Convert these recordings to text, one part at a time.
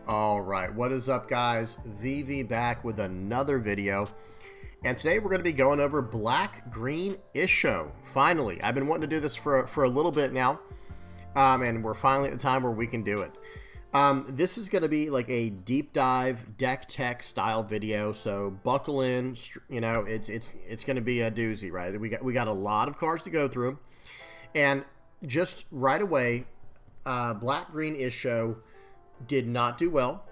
All right, what is up, guys? VV back with another video, and today we're going to be going over black green Issho. Finally, I've been wanting to do this for a little bit now, and we're finally at the time where we can do it. This is going to be like a deep dive deck tech style video, so buckle in. You know, it's going to be a doozy, right? We got a lot of cards to go through, and just right away, black green Issho did not do well.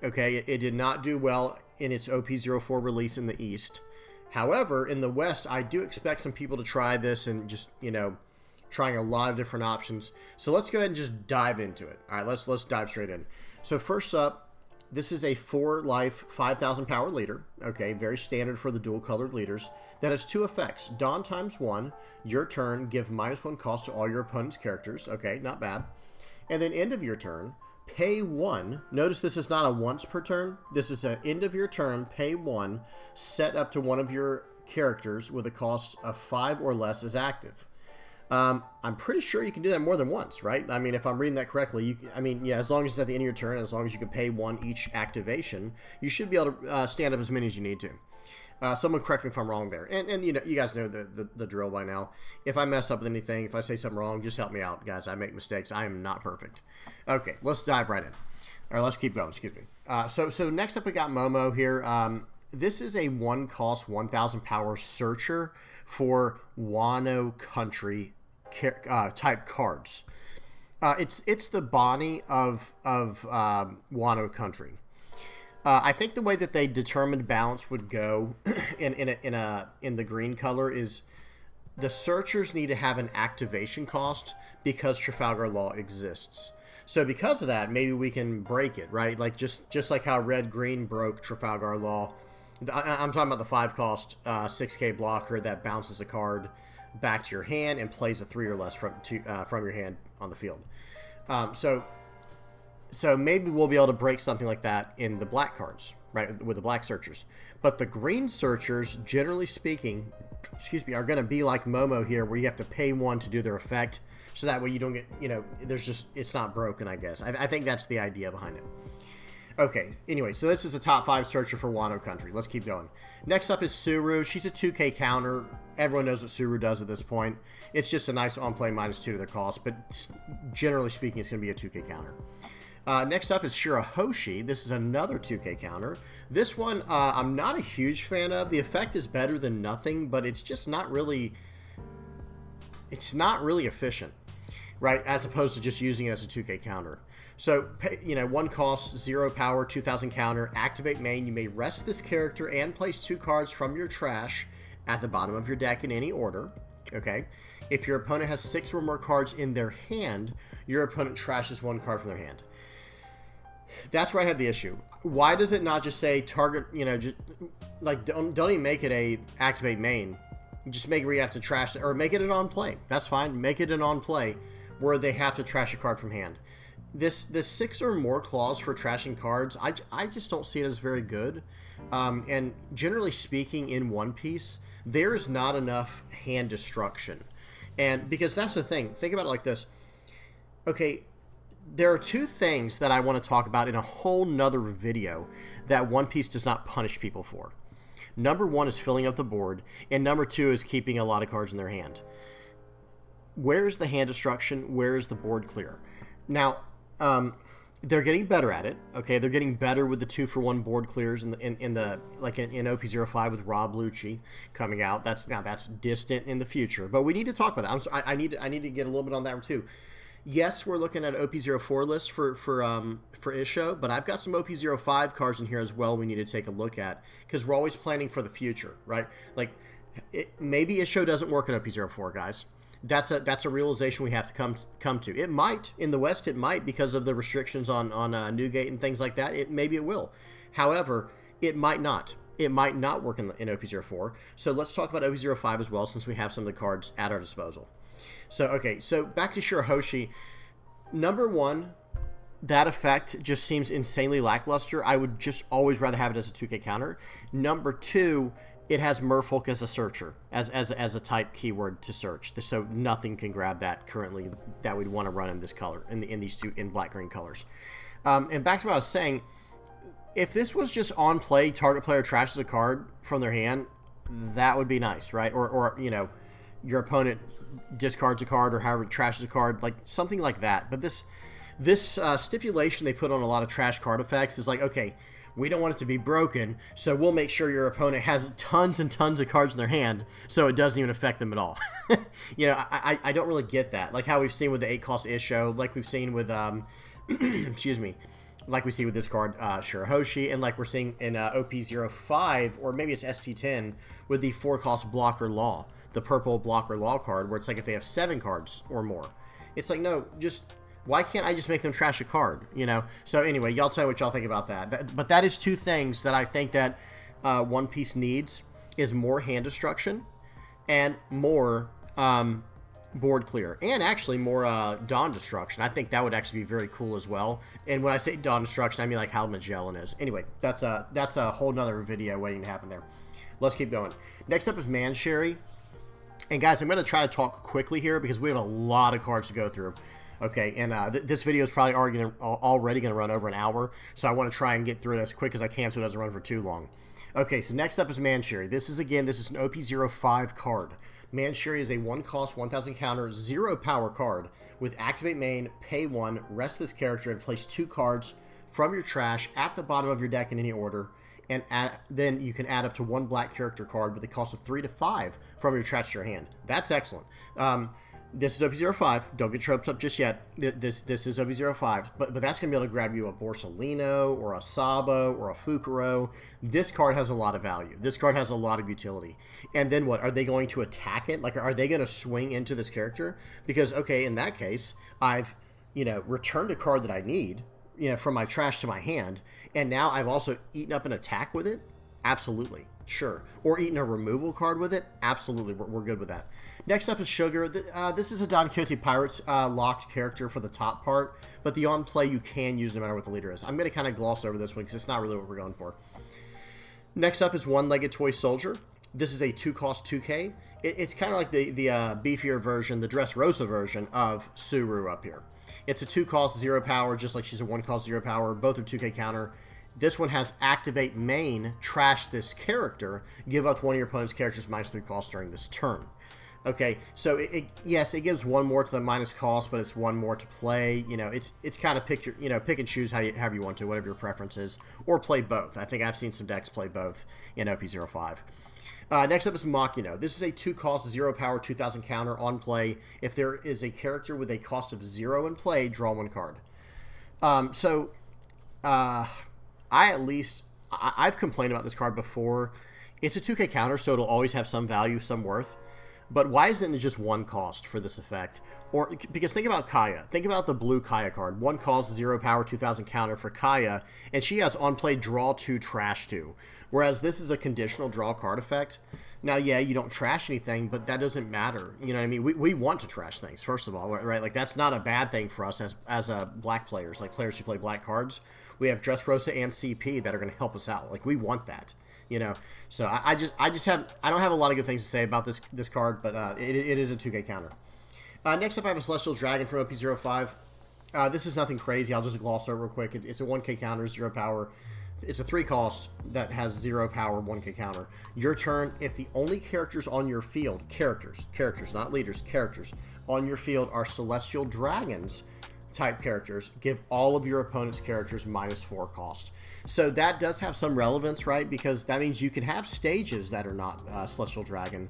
Okay, it did not do well in its OP04 release in the East. However, in the West, I do expect some people to try this and just, you know, trying a lot of different options. So let's go ahead and just dive into it. All right, let's dive straight in. So first up, this is a 4-life, 5,000 power leader. Okay, very standard for the dual colored leaders. That has two effects. Dawn times 1, your turn, give -1 cost to all your opponent's characters. Okay, not bad. And then end of your turn, pay 1. Notice this is not a once per turn. This is an end of your turn, pay 1, set up to one of your characters with a cost of 5 or less as active. I'm pretty sure you can do that more than once, right? I mean, if I'm reading that correctly, as long as it's at the end of your turn, as long as you can pay 1 each activation, you should be able to stand up as many as you need to. Someone correct me if I'm wrong there. And you know, you guys know the drill by now. If I mess up with anything, if I say something wrong, just help me out, guys. I make mistakes. I am not perfect. Okay, let's dive right in. All right, let's keep going. Excuse me. So next up we got Momo here. This is a 1-cost, 1,000 power searcher for Wano Country type cards. It's the Bonnie of Wano Country. I think the way that they determined balance would go in the green color is the searchers need to have an activation cost because Trafalgar Law exists. So because of that, maybe we can break it, right? Like just like how red green broke Trafalgar Law. I'm talking about the 5-cost 6K blocker that bounces a card back to your hand and plays a 3 or less from your hand on the field. So maybe we'll be able to break something like that in the black cards, right, with the black searchers. But the green searchers, generally speaking, are going to be like Momo here, where you have to pay 1 to do their effect. So that way you don't get, you know, it's not broken, I guess. I think that's the idea behind it. Okay, anyway, so this is a top 5 searcher for Wano Country. Let's keep going. Next up is Suru. She's a 2K counter. Everyone knows what Suru does at this point. It's just a nice on-play -2 to their cost, but generally speaking, it's going to be a 2K counter. Next up is Shirahoshi. This is another 2K counter. This one, I'm not a huge fan of. The effect is better than nothing, but it's just not really... It's not really efficient, right? As opposed to just using it as a 2K counter. So, you know, 1 cost, 0 power, 2,000 counter. Activate main. You may rest this character and place 2 cards from your trash at the bottom of your deck in any order. Okay? If your opponent has 6 or more cards in their hand, your opponent trashes 1 card from their hand. That's where I have the issue. Why does it not just say target, you know, just like don't even make it a activate main. Just make it where you have to trash, or make it an on play. That's fine. Make it an on play where they have to trash a card from hand. This 6 or more clause for trashing cards, I just don't see it as very good. And generally speaking, in One Piece, there's not enough hand destruction. And because that's the thing. Think about it like this. Okay, there are 2 things that I want to talk about in a whole nother video that One Piece does not punish people for. Number 1 is filling up the board, and number 2 is keeping a lot of cards in their hand. Where is the hand destruction? Where is the board clear? Now, they're getting better at it. Okay, they're getting better with the 2-for-1 board clears in OP05 with Rob Lucci coming out. That's distant in the future, but we need to talk about that. I need to get a little bit on that too. Yes, we're looking at OP04 list for Issho, but I've got some OP05 cards in here as well we need to take a look at, because we're always planning for the future, right? Like, maybe Issho doesn't work in OP04, guys. That's a realization we have to come to. It might. In the West, it might, because of the restrictions on Newgate and things like that. Maybe it will. However, it might not. It might not work in OP04. So let's talk about OP05 as well, since we have some of the cards at our disposal. So, okay, so back to Shirahoshi. Number 1, that effect just seems insanely lackluster. I would just always rather have it as a 2K counter. Number 2, it has Merfolk as a searcher, as a type keyword to search. So nothing can grab that currently that we'd want to run in this color, in these 2 in black green colors. And back to what I was saying, if this was just on play, target player trashes a card from their hand, that would be nice, right? Or you know, your opponent discards a card or however trashes a card, like something like that. But this stipulation they put on a lot of trash card effects is like, okay, we don't want it to be broken, so we'll make sure your opponent has tons and tons of cards in their hand, so it doesn't even affect them at all. You know, I don't really get that. Like how we've seen with the 8-cost Issho, like we've seen with, excuse me, like we see with this card, Shirahoshi, and like we're seeing in OP05, or maybe it's ST10, with the 4-cost Blocker Law, the purple Blocker Law card, where it's like if they have 7 cards or more. It's like, no, just... why can't I just make them trash a card, you know? So anyway, y'all tell me what y'all think about that. But that is 2 things that I think that One Piece needs, is more hand destruction and more board clear. And actually more Dawn destruction. I think that would actually be very cool as well. And when I say Dawn destruction, I mean like how Magellan is. Anyway, that's a whole nother video waiting to happen there. Let's keep going. Next up is Mansherry. And guys, I'm going to try to talk quickly here because we have a lot of cards to go through. Okay, and this video is probably already going to run over an hour, so I want to try and get through it as quick as I can so it doesn't run for too long. Okay, so next up is Mansherry. This is an OP05 card. Mansherry is a 1-cost, 1,000 counter, 0 power card with activate main, pay 1, rest this character, and place 2 cards from your trash at the bottom of your deck in any order, and then you can add up to 1 black character card with a cost of 3 to 5 from your trash to your hand. That's excellent. This is OP05. Don't get tropes up just yet. This is OP05. But that's going to be able to grab you a Borsalino or a Sabo or a Fukuro. This card has a lot of value. This card has a lot of utility. And then what? Are they going to attack it? Like, are they going to swing into this character? Because, okay, in that case, I've, you know, returned a card that I need, you know, from my trash to my hand. And now I've also eaten up an attack with it? Absolutely. Sure. Or eaten a removal card with it? Absolutely. We're good with that. Next up is Sugar. This is a Don Quixote Pirates locked character for the top part, but the on play you can use no matter what the leader is. I'm going to kind of gloss over this one because it's not really what we're going for. Next up is One-Legged Toy Soldier. This is a 2-cost 2K. It's kind of like the beefier version, the Dressrosa version of Suru up here. It's a 2-cost 0 power, just like she's a 1-cost 0 power. Both are 2K counter. This one has activate main, trash this character, give up to one of your opponent's characters -3 cost during this turn. Okay, so yes, it gives 1 more to the minus cost, but it's 1 more to play. You know, it's kind of pick and choose however you want to, whatever your preference is, or play both. I think I've seen some decks play both in OP05. Next up is Makino. This is a 2-cost 0 power 2,000 counter on play. If there is a character with a cost of 0 in play, draw 1 card. I've complained about this card before. It's a 2K counter, so it'll always have some value, some worth. But why isn't it just 1 cost for this effect? Or because think about Kaya. Think about the blue Kaya card. 1 cost, 0 power, 2,000 counter for Kaya, and she has on play draw 2, trash 2. Whereas this is a conditional draw card effect. Now, yeah, you don't trash anything, but that doesn't matter. You know what I mean? We want to trash things, first of all, right? Like, that's not a bad thing for us as black players, like players who play black cards. We have Dressrosa and CP that are going to help us out. Like, we want that. You know, so I don't have a lot of good things to say about this card, but it is a 2K counter. Next up, I have a Celestial Dragon from OP05. This is nothing crazy. I'll just gloss over real quick. It's a 1K counter, 0 power. It's a 3 cost that has 0 power, 1K counter. Your turn, if the only characters on your field, characters, not leaders, characters, on your field are Celestial Dragons type characters, give all of your opponent's characters -4 cost. So that does have some relevance, right? Because that means you can have stages that are not Celestial Dragon.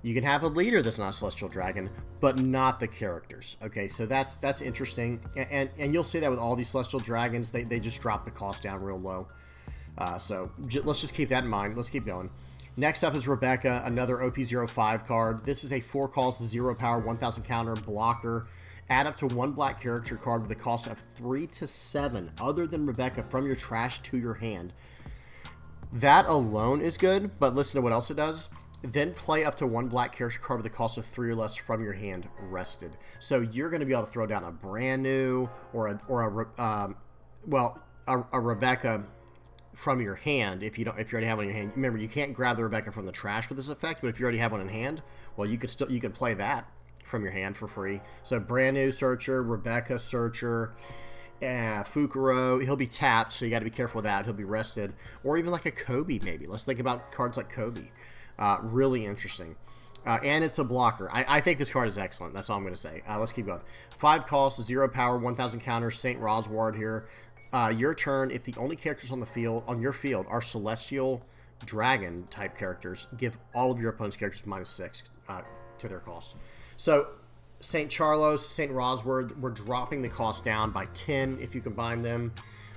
You can have a leader that's not Celestial Dragon, but not the characters. Okay, so that's interesting. And you'll see that with all these Celestial Dragons, they just drop the cost down real low. So let's just keep that in mind. Let's keep going. Next up is Rebecca, another OP05 card. This is a 4-cost, 0 power, 1,000 counter blocker. Add up to 1 black character card with a cost of 3 to 7, other than Rebecca, from your trash to your hand. That alone is good, but listen to what else it does. Then play up to 1 black character card with a cost of 3 or less from your hand rested. So you're going to be able to throw down a brand new or a Rebecca from your hand if you already have one in your hand. Remember, you can't grab the Rebecca from the trash with this effect, but if you already have one in hand, well, you can play that from your hand for free. So brand new Searcher, Rebecca Searcher, Fukuro, he'll be tapped, so you got to be careful with that. He'll be rested. Or even like a Kobe, maybe. Let's think about cards like Kobe. Really interesting. And it's a blocker. I think this card is excellent. That's all I'm going to say. Let's keep going. 5 costs, 0 power, 1,000 counter, St. Rosward here. Your turn, if the only characters on the field, on your field, are Celestial Dragon type characters, give all of your opponent's characters -6 to their cost. So St. Charlos, St. Rosward, we're dropping the cost down by 10 if you combine them.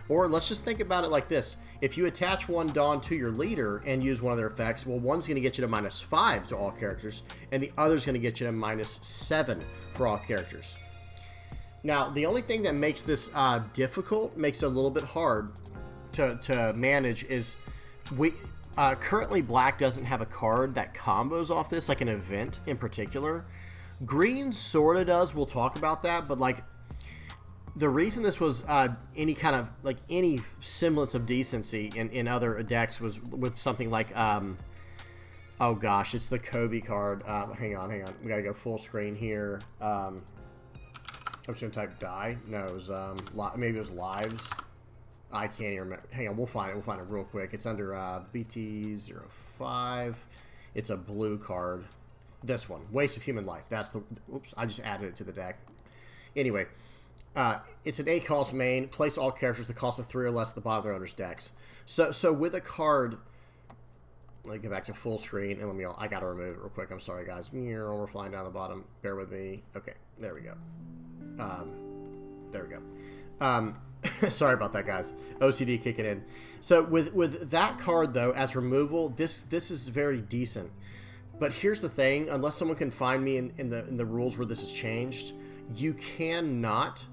Or let's just think about it like this. If you attach one Dawn to your leader and use one of their effects, well, one's going to get you to -5 to all characters, and the other's going to get you to -7 for all characters. Now, the only thing that makes this difficult, makes it a little bit hard to manage, is currently Black doesn't have a card that combos off this, like an event in particular. Green sort of does. We'll talk about that, but like the reason this was any kind of like any semblance of decency in other decks was with something like oh gosh, it's the Kobe card. Hang on, we gotta go full screen here. I'm just gonna type die. No, it was maybe it was lives. I can't even remember. Hang on, we'll find it real quick. It's under BT05. It's a blue card. This one, Waste of Human Life. That's the. Oops, I just added it to the deck. Anyway, it's an 8 cost main. Place all characters the cost of 3 or less at the bottom of their owner's decks. So with a card, let me go back to full screen and I gotta remove it real quick. I'm sorry, guys. We're flying down the bottom. Bear with me. Okay, there we go. There we go. Sorry about that, guys. OCD kicking in. So with that card though as removal, this is very decent. But here's the thing: unless someone can find me in the rules where this is changed, you cannot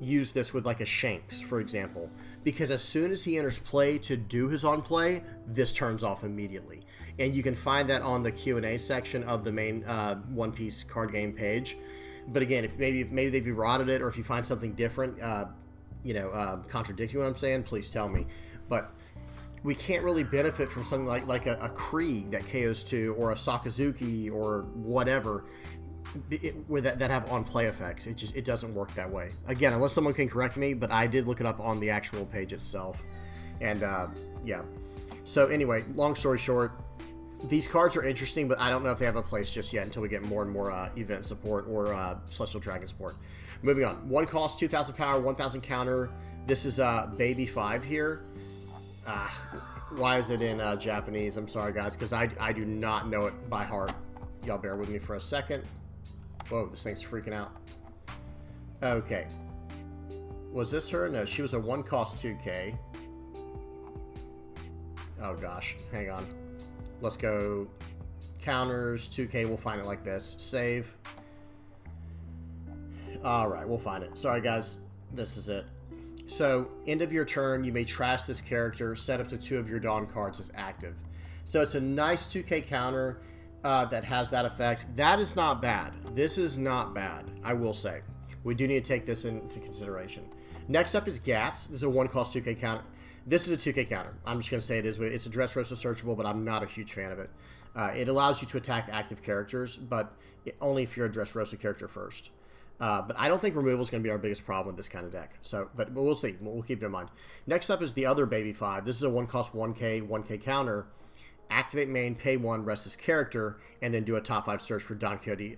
use this with like a Shanks, for example, because as soon as he enters play to do his on play, this turns off immediately. And you can find that on the Q&A section of the main One Piece card game page. But again, if maybe they've eroded it, or if you find something different, contradicting what I'm saying, please tell me. But we can't really benefit from something like a Krieg that KOs 2, or a Sakazuki, or whatever, that have on play effects. It doesn't work that way. Again, unless someone can correct me, but I did look it up on the actual page itself. And yeah. So anyway, long story short, these cards are interesting, but I don't know if they have a place just yet until we get more and more event support or Celestial Dragon support. Moving on. 1 cost, 2,000 power, 1,000 counter. This is Baby 5 here. Why is it in Japanese? I'm sorry, guys, because I do not know it by heart. Y'all bear with me for a second. Whoa, this thing's freaking out. Okay. Was this her? No, she was a 1 cost 2K. Oh gosh, hang on. Let's go counters, 2K, we'll find it like this. Save. Alright, we'll find it. Sorry guys, this is it. So, end of your turn, you may trash this character, set up to 2 of your Dawn cards as active. So it's a nice 2K counter that has that effect. That is not bad. This is not bad, I will say. We do need to take this into consideration. Next up is Gats. This is a 1 cost 2K counter. This is a 2K counter. I'm just going to say it is. It's a Dressrosa searchable, but I'm not a huge fan of it. It allows you to attack active characters, but only if you're a Dressrosa character first. But I don't think removal is going to be our biggest problem with this kind of deck. So, but we'll see. We'll keep it in mind. Next up is the other Baby 5. This is a 1 cost 1K counter. Activate main, pay 1, rest this character, and then do a top 5 search for Don Quixote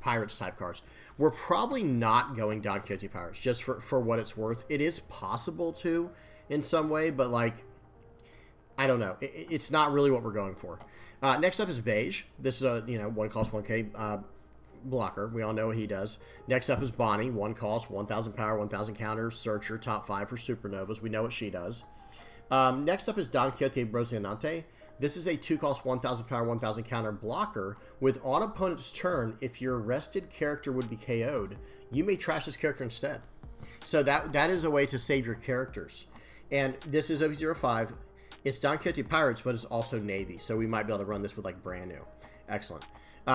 Pirates type cards. We're probably not going Don Quixote Pirates, just for what it's worth. It is possible to, in some way, but like, I don't know. It's not really what we're going for. Next up is Beige. This is a 1 cost 1K blocker. We all know what he does. Next up is Bonnie. 1 cost, 1,000 power, 1,000 counter, searcher, top 5 for supernovas. We know what she does. Next up is Don Quixote Rocinante. This is a 2 cost, 1,000 power, 1,000 counter blocker with on opponent's turn, if your rested character would be KO'd, you may trash this character instead. So that is a way to save your characters. And this is OV05. It's Don Quixote Pirates, but it's also Navy. So we might be able to run this with like brand new. Excellent.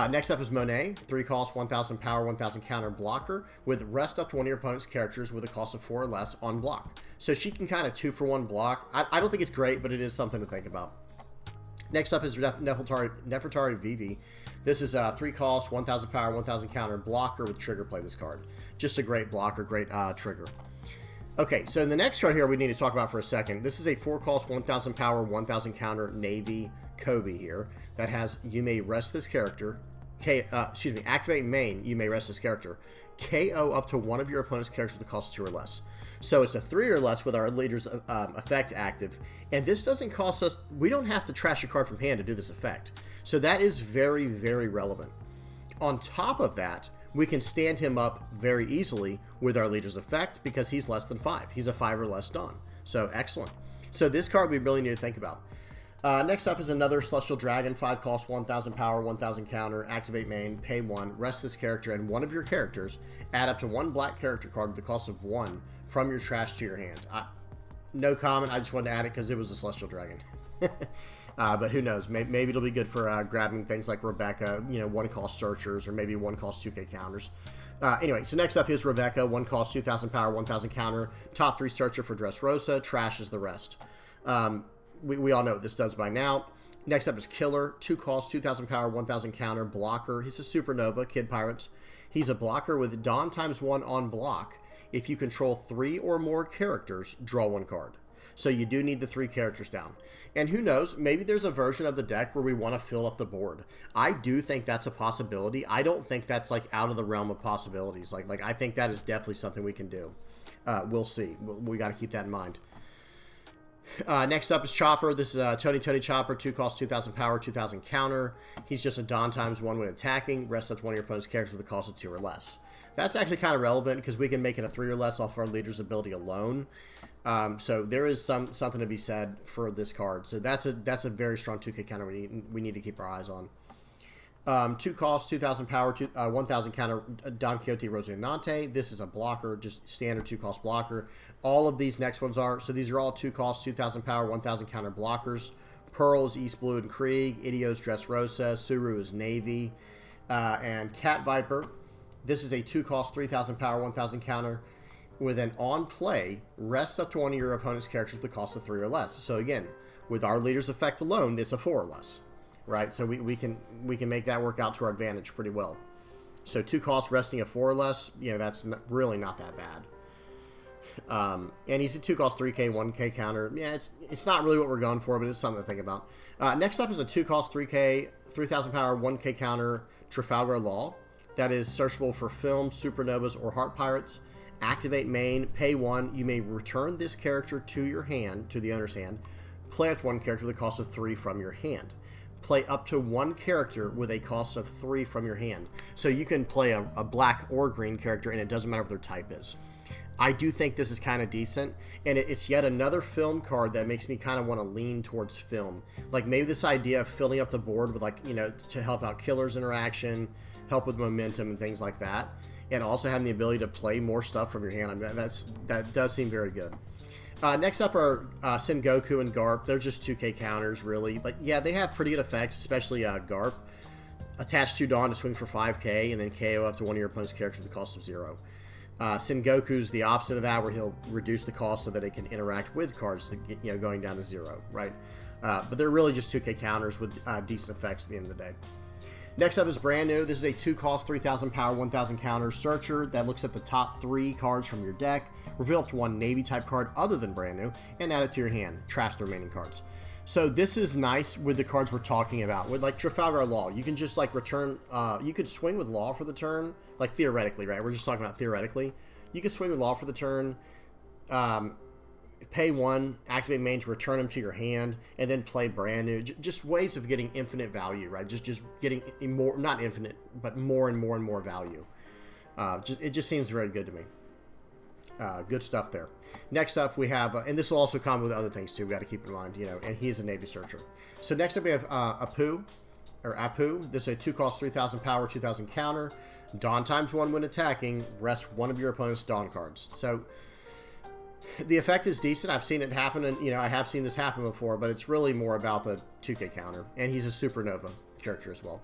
Next up is Monet. 3 cost, 1,000 power, 1,000 counter blocker with rest up to 1 of your opponent's characters with a cost of 4 or less on block. So she can kind of 2-for-1 block. I don't think it's great, but it is something to think about. Next up is Nefertari Vivi. This is a 3 cost, 1,000 power, 1,000 counter blocker with trigger. Play this card. Just a great blocker, great trigger. Okay, so the next card here we need to talk about for a second. This is a 4 cost, 1,000 power, 1,000 counter Navy Kobe here that has, you may rest this character. Activate main, you may rest this character. KO up to one of your opponent's characters with a cost 2 or less. So it's a 3 or less with our leader's effect active. And this doesn't cost us, we don't have to trash a card from hand to do this effect. So that is very, very relevant. On top of that, we can stand him up very easily with our leader's effect because he's less than 5. He's a 5 or less Dawn. So excellent. So this card we really need to think about. Next up is another Celestial Dragon, 5 cost, 1,000 power, 1,000 counter, activate main, pay 1, rest this character, and one of your characters, add up to 1 black character card with the cost of 1 from your trash to your hand. No comment, I just wanted to add it because it was a Celestial Dragon. But who knows, maybe it'll be good for grabbing things like Rebecca, 1 cost searchers, or maybe 1 cost 2k counters. Anyway, so next up is Rebecca, 1 cost, 2,000 power, 1,000 counter, top 3 searcher for Dressrosa, trashes the rest. We all know what this does by now. Next up is Killer, 2 cost, 2,000 power, 1,000 counter, blocker. He's a supernova, Kid Pirates. He's a blocker with Dawn ×1 on block. If you control 3 or more characters, draw 1 card. So you do need the 3 characters down. And who knows, maybe there's a version of the deck where we want to fill up the board. I do think that's a possibility. I don't think that's like out of the realm of possibilities. Like I think that is definitely something we can do. We'll see. We got to keep that in mind. Next up is Chopper. This is Tony Chopper, 2 cost, 2,000 power, 2,000 counter. He's just a Dawn ×1 when attacking. Rest up to one of your opponent's characters with a cost of 2 or less. That's actually kind of relevant because we can make it a 3 or less off our leader's ability alone. So there is something to be said for this card. So that's a very strong 2k counter we need to keep our eyes on. 2 cost, 2,000 power, 1,000 counter, Don Quixote Rocinante. This is a blocker, just standard 2 cost blocker. All of these next ones are, so these are all 2 cost, 2,000 power, 1,000 counter blockers. Pearl is East Blue and Krieg. Idio's Dressrosa. Suru is Navy. And Cat Viper. This is a 2 cost, 3,000 power, 1,000 counter with an on play, rest up to one of your opponent's characters with the cost of 3 or less. So again, with our leader's effect alone, it's a 4 or less, right? So we can make that work out to our advantage pretty well. So 2 costs resting a 4 or less, that's really not that bad. And he's a 2 cost 3k, 1k counter. Yeah, it's not really what we're going for, but it's something to think about. Next up is a 2 cost 3k, 3,000 power, 1k counter Trafalgar Law. That is searchable for film, supernovas, or heart pirates. Activate main, pay 1. You may return this character to your hand, to the owner's hand. Play with 1 character with a cost of 3 from your hand. Play up to 1 character with a cost of 3 from your hand. So you can play a black or green character, and it doesn't matter what their type is. I do think this is kind of decent, and it's yet another film card that makes me kind of want to lean towards film. Like maybe this idea of filling up the board with to help out Killer's interaction, help with momentum and things like that, and also having the ability to play more stuff from your hand. I mean, that does seem very good. Next up are Sengoku and Garp. They're just 2k counters, really. Yeah, they have pretty good effects, especially Garp. Attach 2 Dawn to swing for 5k, and then KO up to one of your opponent's characters with the cost of 0. Sengoku's the opposite of that, where he'll reduce the cost so that it can interact with cards to get, going down to 0, right? But they're really just 2k counters with decent effects at the end of the day. Next up is brand new. This is a 2 cost, 3,000 power, 1,000 counter searcher that looks at the top 3 cards from your deck. Reveal up to 1 Navy type card other than brand new and add it to your hand. Trash the remaining cards. So this is nice with the cards we're talking about. With Trafalgar Law, you can just return, you could swing with Law for the turn, theoretically, right? We're just talking about theoretically. You can swing with Law for the turn, pay 1, activate main to return them to your hand, and then play brand new. Just ways of getting infinite value, right? Just getting more, not infinite, but more and more and more value. It just seems very good to me. Good stuff there. Next up, we have, and this will also come with other things too, we got to keep in mind, and he's a Navy searcher. So next up, we have Apu. This is a 2 cost, 3,000 power, 2,000 counter. Dawn ×1 when attacking, rest one of your opponent's Dawn cards. So the effect is decent. I've seen it happen, and I have seen this happen before, but it's really more about the 2k counter, and he's a supernova character as well.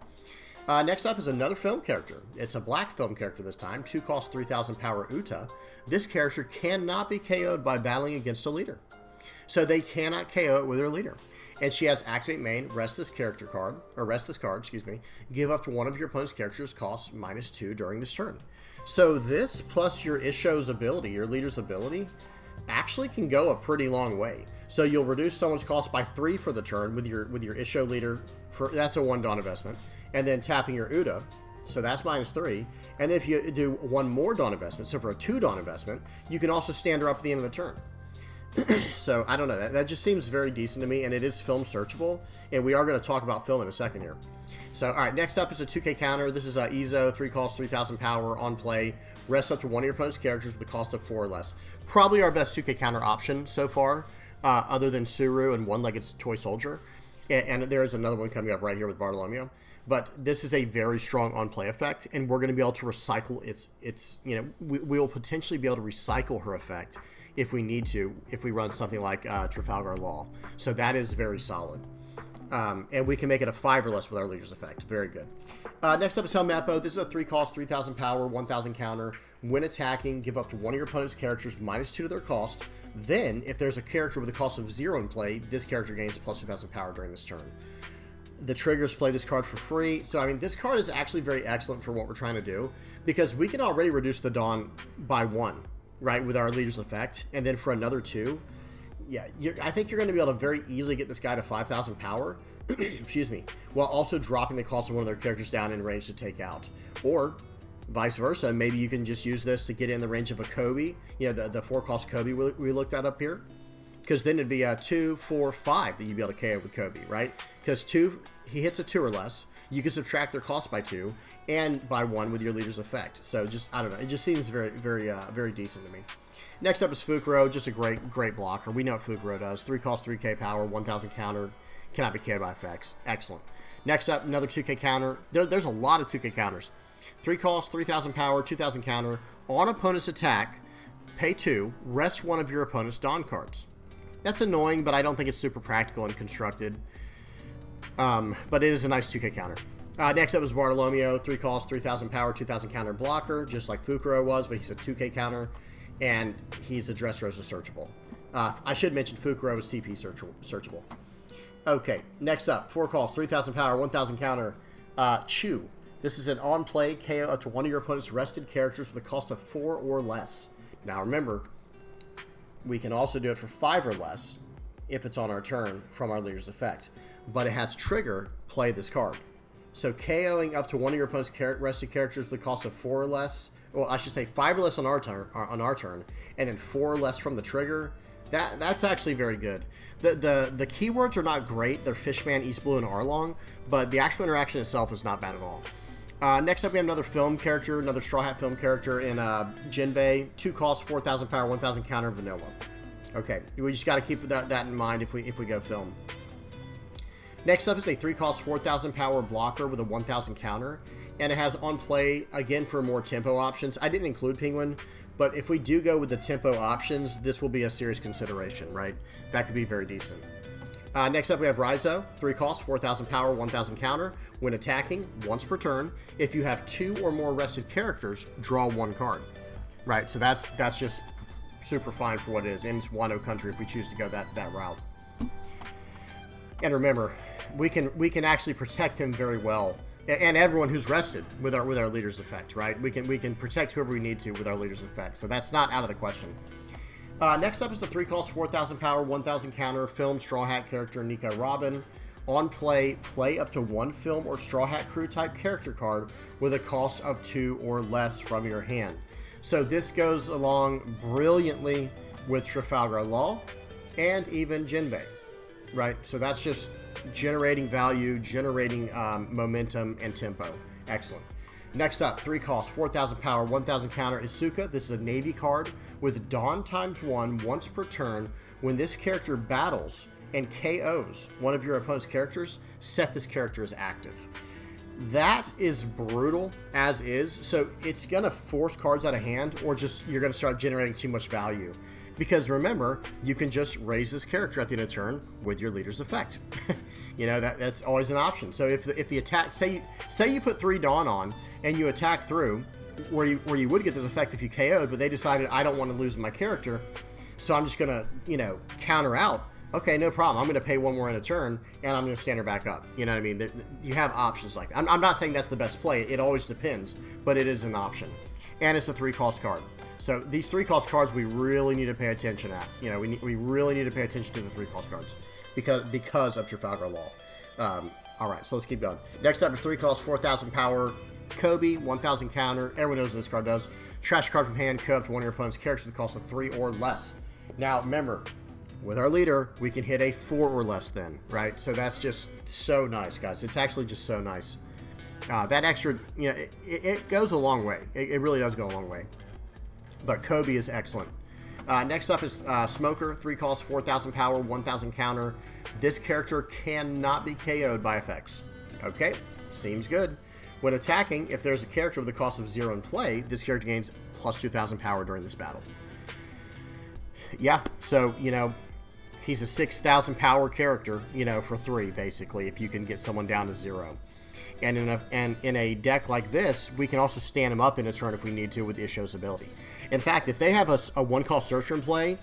Next up is another film character. It's a black film character this time. 2 cost, 3,000 power Uta. This character cannot be KO'd by battling against a leader. So they cannot KO it with their leader. And she has activate main, rest this character card, or rest this card, excuse me, give up to one of your opponent's characters costs -2 during this turn. So this plus your Issho's ability, your leader's ability, actually can go a pretty long way. So you'll reduce someone's cost by 3 for the turn with your Issho leader. That's a 1 Dawn investment. And then tapping your Uda, so that's -3. And if you do 1 more Dawn investment, so for a 2 Dawn investment, you can also stand her up at the end of the turn. So I don't know, that just seems very decent to me, and it is film searchable, and we are going to talk about film in a second here. So all right, next up is a 2k counter. This is Issho, 3 cost, 3000 power, on play, rests up to one of your opponent's characters with a cost of 4 or less. Probably our best 2k counter option so far, other than Suru and one-legged toy soldier, and there is another one coming up right here with Bartolomeo. But this is a very strong on-play effect, and we're going to be able to recycle its we'll potentially be able to recycle her effect if we need to, if we run something like Trafalgar Law. So that is very solid. And we can make it a 5 or less with our leader's effect. Very good. Next up is Helmeppo. This is a 3 cost, 3000 power, 1000 counter. When attacking, give up to one of your opponent's characters -2 to their cost. Then, if there's a character with a cost of 0 in play, this character gains plus 2000 power during this turn. The triggers play this card for free. So, I mean, this card is actually very excellent for what we're trying to do, because we can already reduce the Dawn by 1, right, with our leader's effect. And then for another 2, yeah, I think you're going to be able to very easily get this guy to 5000 power, excuse me, while also dropping the cost of one of their characters down in range to take out. Or vice versa, maybe you can just use this to get in the range of a Kobe, the 4 cost Kobe we looked at up here. Because then it'd be a 2, 4, 5 that you'd be able to KO with Kobe, right? Because he hits a 2 or less, you can subtract their cost by 2 and by 1 with your leader's effect. So just, I don't know, it just seems very, very, very decent to me. Next up is Fukuro, just a great blocker. We know what Fukuro does. 3 cost, 3k power, 1000 counter, cannot be KO'd by effects. Excellent. Next up, another 2k counter. There's a lot of 2k counters. 3 cost, 3000 power, 2000 counter. On opponent's attack, pay 2, rest one of your opponent's Dawn cards. That's annoying, but I don't think it's super practical and constructed. But it is a nice 2k counter. Next up is Bartolomeo, 3 cost, 3000 power, 2000 counter blocker, just like Fukuro was, but he's a 2k counter, and he's a Dressrosa searchable. I should mention Fukuro is CP searchable. Okay, next up, 4 cost, 3000 power, 1000 counter, Chu. This is an on-play KO up to one of your opponent's rested characters with a cost of 4 or less. Now remember, we can also do it for 5 or less if it's on our turn from our leader's effect. But it has trigger, play this card. So KOing up to one of your opponent's rested characters with a cost of 4 or less, well, I should say 5 or less on our turn, and then 4 or less from the trigger. That's actually very good. The keywords are not great. They're Fishman, East Blue, and Arlong, but the actual interaction itself is not bad at all. Next up, we have another film character, another Straw Hat film character in Jinbei. 2 costs, 4000 power, 1000 counter, vanilla. Okay, we just got to keep that in mind if we go film. Next up is a 3 cost, 4000 power blocker with a 1000 counter, and it has on play again for more tempo options. I didn't include Penguin, but if we do go with the tempo options, this will be a serious consideration, right? That could be very decent. Next up, we have Raizo, 3 cost, 4000 power, 1000 counter. When attacking, once per turn, if you have 2 or more rested characters, draw 1 card. Right, so that's just super fine for what it is. And it's Wano Country if we choose to go that route. And remember, we can actually protect him very well, and everyone who's rested with our leader's effect, right? We can protect whoever we need to with our leader's effect. So that's not out of the question. Next up is the 3 cost, 4000 power, 1000 counter, film Straw Hat character Nico Robin. On play up to 1 film or Straw Hat crew type character card with a cost of 2 or less from your hand. So this goes along brilliantly with Trafalgar Law and even Jinbei, right? So that's just generating value, generating momentum and tempo. Excellent. Next up, 3 cost, 4000 power, 1000 counter, Isuka. This is a Navy card with Dawn ×1 once per turn. When this character battles and KOs one of your opponent's characters, set this character as active. That is brutal as is, so it's going to force cards out of hand, or just you're going to start generating too much value. Because remember, you can just raise this character at the end of turn with your leader's effect. That's always an option. So if the attack, say you put 3 Dawn on and you attack through, where you would get this effect if you KO'd, but they decided I don't want to lose my character, so I'm just gonna counter out. Okay, no problem. I'm going to pay one more in a turn, and I'm going to stand her back up. You know what I mean? You have options like that. I'm not saying that's the best play. It always depends, but it is an option. And it's a 3-cost card. So these 3-cost cards we really need to pay attention at. You know, we really need to pay attention to the 3-cost cards because of Trafalgar Law. All right, so let's keep going. Next up is 3-cost, 4,000 power, Kobe, 1,000 counter. Everyone knows what this card does. Trash card from hand, co up to one of your opponent's characters with the cost of 3 or less. Now, remember, with our leader, we can hit a 4 or less then, right? So that's just so nice, guys. It's actually just so nice. That extra, you know, it goes a long way. It really does go a long way. But Kobe is excellent. Next up is Smoker, 3 costs, 4,000 power, 1,000 counter. This character cannot be KO'd by effects. Okay, seems good. When attacking, if there's a character with a cost of 0 in play, this character gains plus 2,000 power during this battle. Yeah, so, you know, he's a 6,000 power character, you know, for 3, basically, if you can get someone down to 0. And in a deck like this, we can also stand him up in a turn if we need to with Issho's ability. In fact, if they have a 1-cost Searcher in play,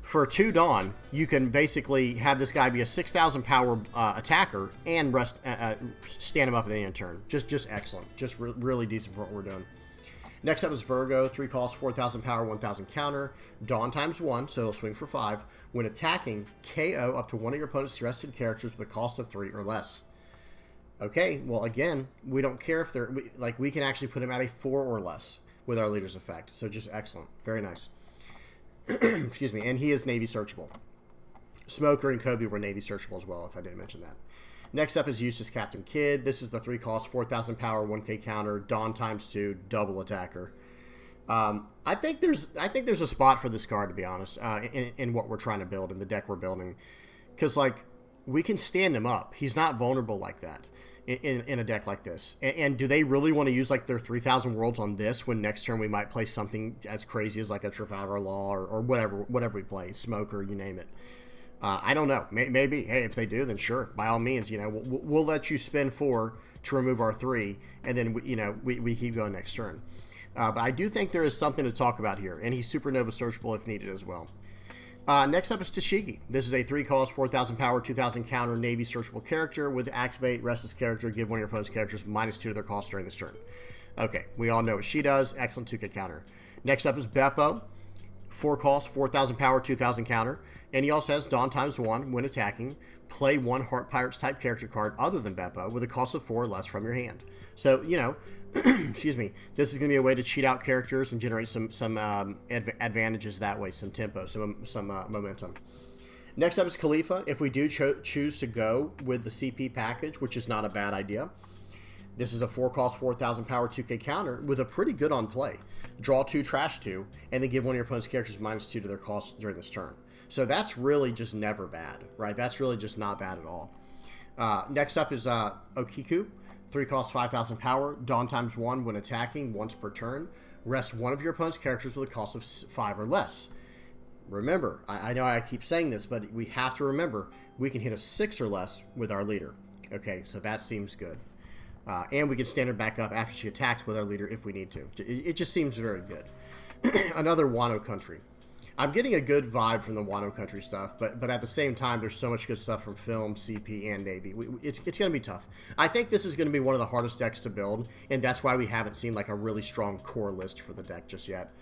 for 2 Dawn, you can basically have this guy be a 6,000 power attacker and stand him up in the end turn. Just excellent. Just really decent for what we're doing. Next up is Virgo, 3 costs, 4,000 power, 1,000 counter. Dawn ×1, so it'll swing for 5. When attacking, KO up to one of your opponent's rested characters with a cost of 3 or less. Okay, well, again, we don't care if they're... we can actually put him at a 4 or less with our leader's effect. So just excellent. Very nice. Excuse me. And he is Navy searchable. Smoker and Kobe were Navy searchable as well, if I didn't mention that. Next up is Eustace Captain Kidd. This is the 3 cost, 4,000 power, 1k counter, Dawn ×2, double attacker. I think there's a spot for this card, to be honest, in what we're trying to build, in the deck we're building. Because, like, we can stand him up. He's not vulnerable like that in a deck like this. And do they really want to use, like, their 3,000 worlds on this when next turn we might play something as crazy as, like, a Trafalgar Law or whatever we play, Smoker, you name it. I don't know. Maybe, hey, if they do, then sure, by all means, you know, we'll let you spend 4 to remove our 3, and then, we keep going next turn. But I do think there is something to talk about here, and he's Supernova searchable if needed as well. Next up is TCG. This is a 3 cost, 4,000 power, 2,000 counter, Navy searchable character. With activate, rest this character, give one of your opponent's characters -2 to their cost during this turn. Okay, we all know what she does. Excellent 2k counter. Next up is Beppo. 4 cost, 4,000 power, 2,000 counter. And he also has Dawn ×1 when attacking. Play 1 Heart Pirates type character card other than Beppo with a cost of 4 or less from your hand. So, you know, excuse me, this is going to be a way to cheat out characters and generate some advantages that way, some tempo, some momentum. Next up is Khalifa. If we do choose to go with the CP package, which is not a bad idea, this is a 4 cost, 4,000 power, 2k counter with a pretty good on play. Draw 2, trash 2, and then give one of your opponent's characters -2 to their cost during this turn. So that's really just never bad, right? That's really just not bad at all. Next up is Okiku. 3 cost, 5,000 power. Dawn ×1 when attacking, once per turn. Rest one of your opponent's characters with a cost of 5 or less. Remember, I know I keep saying this, but we have to remember, we can hit a 6 or less with our leader. Okay, so that seems good. And we can stand her back up after she attacks with our leader if we need to. It just seems very good. Another Wano Country. I'm getting a good vibe from the Wano Country stuff, but at the same time, there's so much good stuff from Film, CP, and Navy. It's going to be tough. I think this is going to be one of the hardest decks to build, and that's why we haven't seen like a really strong core list for the deck just yet.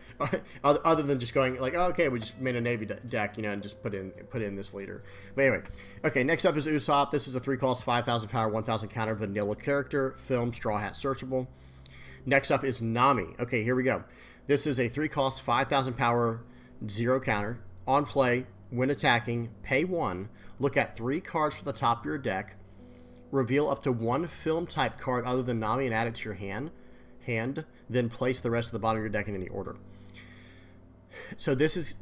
Other than just going like, oh, okay, we just made a Navy deck, you know, and just put in this leader. But anyway, okay, next up is Usopp. This is a 3 cost, 5,000 power, 1,000 counter vanilla character, Film, Straw Hat searchable. Next up is Nami. Okay, here we go. This is a 3 cost, 5,000 power, 0 counter. On play, when attacking, pay 1. Look at 3 cards from the top of your deck. Reveal up to 1 film type card other than Nami and add it to your hand. Then place the rest of the bottom of your deck in any order. So this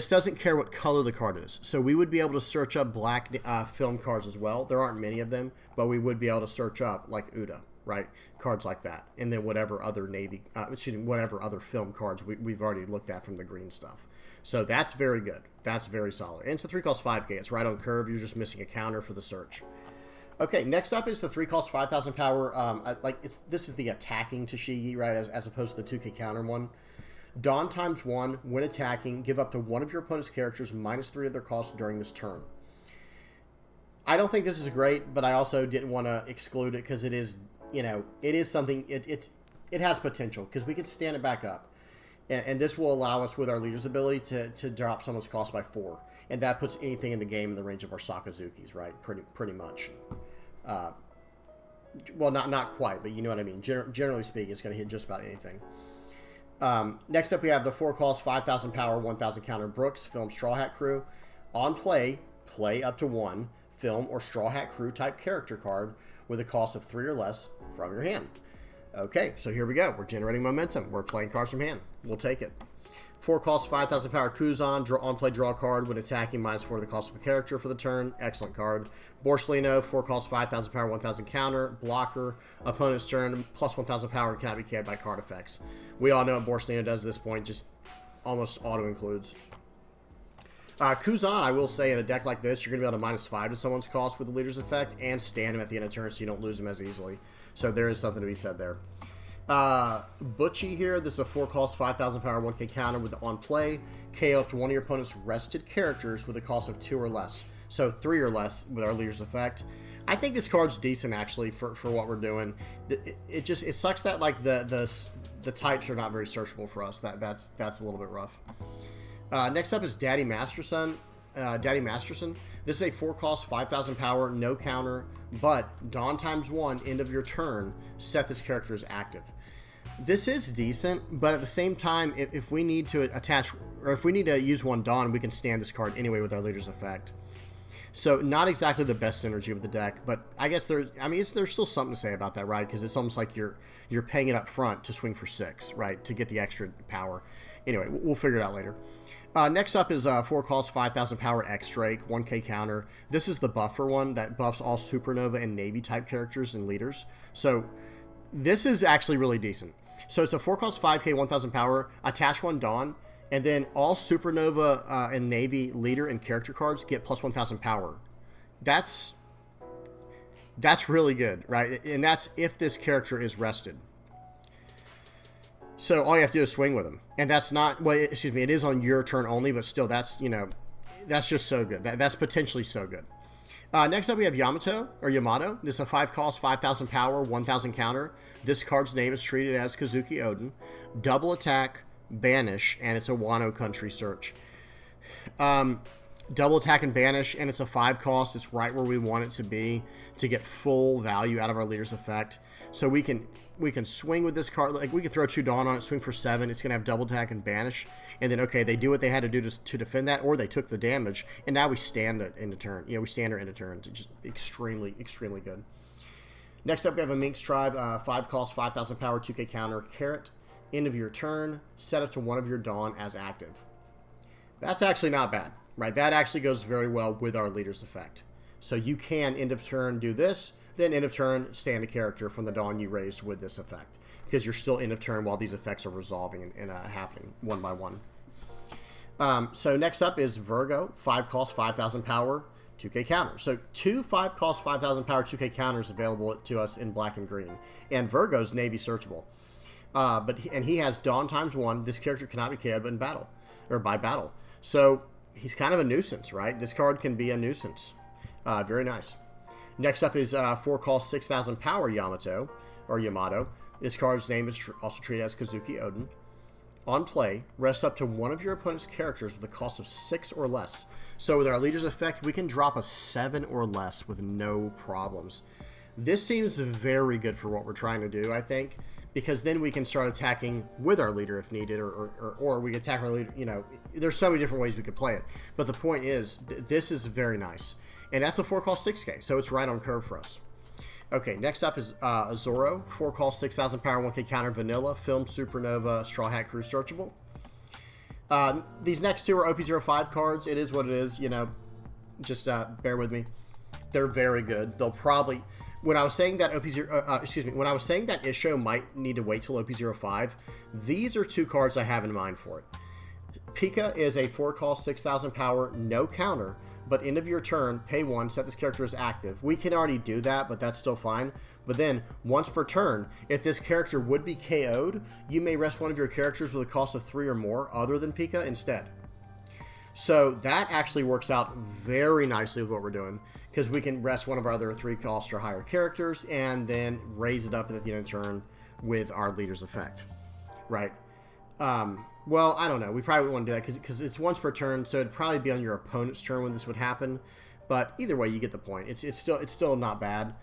doesn't care what color the card is. So we would be able to search up black film cards as well. There aren't many of them, but we would be able to search up like Uda, right? Cards like that, and then whatever other whatever other film cards we've already looked at from the green stuff. So that's very good. That's very solid. And it's a 3 cost 5k. It's right on curve. You're just missing a counter for the search. Okay, next up is the 3 cost 5,000 power. This is the attacking Tashigi, right, as opposed to the 2k counter one. Dawn ×1 when attacking, give up to one of your opponent's characters -3 of their cost during this turn. I don't think this is great, but I also didn't want to exclude it because it is, it is something. It has potential because we can stand it back up, and this will allow us with our leader's ability to drop someone's cost by 4, and that puts anything in the game in the range of our Sakazukis, right? Pretty much. Well, not quite, but you know what I mean. Generally speaking, it's going to hit just about anything. Next up, we have the 4 cost, 5,000 power, 1,000 counter Brooks, Film Straw Hat Crew. On play up to 1 Film or Straw Hat Crew type character card with a cost of 3 or less from your hand. Okay, so here we go. We're generating momentum. We're playing cards from hand. We'll take it. 4 cost, 5,000 power Kuzan. On play, draw a card. When attacking, -4 to the cost of a character for the turn. Excellent card. Borsalino, 4 cost, 5,000 power, 1,000 counter. Blocker. Opponent's turn, plus 1,000 power and cannot be KO'd by card effects. We all know what Borsalino does at this point. Just almost auto-includes. Kuzan, I will say, in a deck like this, you're going to be able to -5 to someone's cost with the leader's effect and stand him at the end of turn so you don't lose him as easily. So there is something to be said there. Butchie here, this is a 4 cost, 5,000 power, 1k counter with the on play. KO up to one of your opponent's rested characters with a cost of 2 or less. So 3 or less with our leader's effect. I think this card's decent actually for what we're doing. It sucks that like the types are not very searchable for us. That's a little bit rough. Next up is Daddy Masterson. This is a 4 cost, 5,000 power, no counter, but Dawn ×1, end of your turn, set this character as active. This is decent, but at the same time, if we need to attach, or if we need to use 1 Dawn, we can stand this card anyway with our leader's effect. So not exactly the best synergy with the deck, but I guess there's still something to say about that, right? Because it's almost like you're paying it up front to swing for 6, right? To get the extra power. Anyway, we'll figure it out later. Next up is 4 cost, 5,000 power X-Drake, 1k counter. This is the buffer one that buffs all Supernova and Navy type characters and leaders. So this is actually really decent. So it's a 4 cost, 5k, 1,000 power, attach 1 Dawn, and then all Supernova and Navy leader and character cards get plus 1,000 power. That's really good, right? And that's if this character is rested. So all you have to do is swing with him. And that's not, well, excuse me, it is on your turn only, but still that's just so good. That's potentially so good. Next up we have Yamato. This is a 5 cost, 5,000 power, 1,000 counter. This card's name is treated as Kazuki Odin. Double attack, banish, and it's a Wano country search. Double attack and banish, and it's a 5 cost. It's right where we want it to be to get full value out of our leader's effect. So we can swing with this card. Like we can throw 2 Dawn on it, swing for 7. It's gonna have double attack and banish, and then okay, they do what they had to do to defend that, or they took the damage, and now we stand it into turn. We stand her into turn. It's just extremely good. Next up, we have a Minx Tribe, 5 cost, 5,000 power, 2k counter, carrot. End of your turn, set up to one of your Dawn as active. That's actually not bad, right? That actually goes very well with our leader's effect. So you can end of turn do this, then end of turn stand a character from the Dawn you raised with this effect, because you're still end of turn while these effects are resolving and happening one by one. So next up is Virgo, 5 cost, 5,000 power, 2k counter. So 2 5 cost, 5,000 power, 2k counters available to us in black and green, and Virgo's Navy searchable. And he has Dawn ×1. This character cannot be KO'd in battle, or by battle. So he's kind of a nuisance, right? This card can be a nuisance. Very nice. Next up is 4 cost, 6,000 power Yamato. This card's name is also treated as Kazuki Odin. On play, rest up to one of your opponent's characters with a cost of 6 or less. So with our leader's effect, we can drop a 7 or less with no problems. This seems very good for what we're trying to do, I think, because then we can start attacking with our leader if needed, or we can attack our leader. There's so many different ways we could play it. But the point is, this is very nice. And that's a 4 cost 6k, so it's right on curve for us. Okay, next up is Zoro, 4 cost, 6,000 power, 1k counter, vanilla, film, supernova, straw hat crew, searchable. These next two are OP05 cards. It is what it is, just bear with me. They're very good. They'll probably, when I was saying that when I was saying that Issho might need to wait till OP05, these are 2 cards I have in mind for it. Pika is a 4 cost, 6,000 power, no counter, but end of your turn, pay 1, set this character as active. We can already do that, but that's still fine. But then, once per turn, if this character would be KO'd, you may rest one of your characters with a cost of 3 or more, other than Pika, instead. So that actually works out very nicely with what we're doing, because we can rest one of our other 3-cost or higher characters and then raise it up at the end of the turn with our leader's effect, right? Well, I don't know. We probably wouldn't want to do that because it's once per turn, so it'd probably be on your opponent's turn when this would happen. But either way, you get the point. It's still not bad.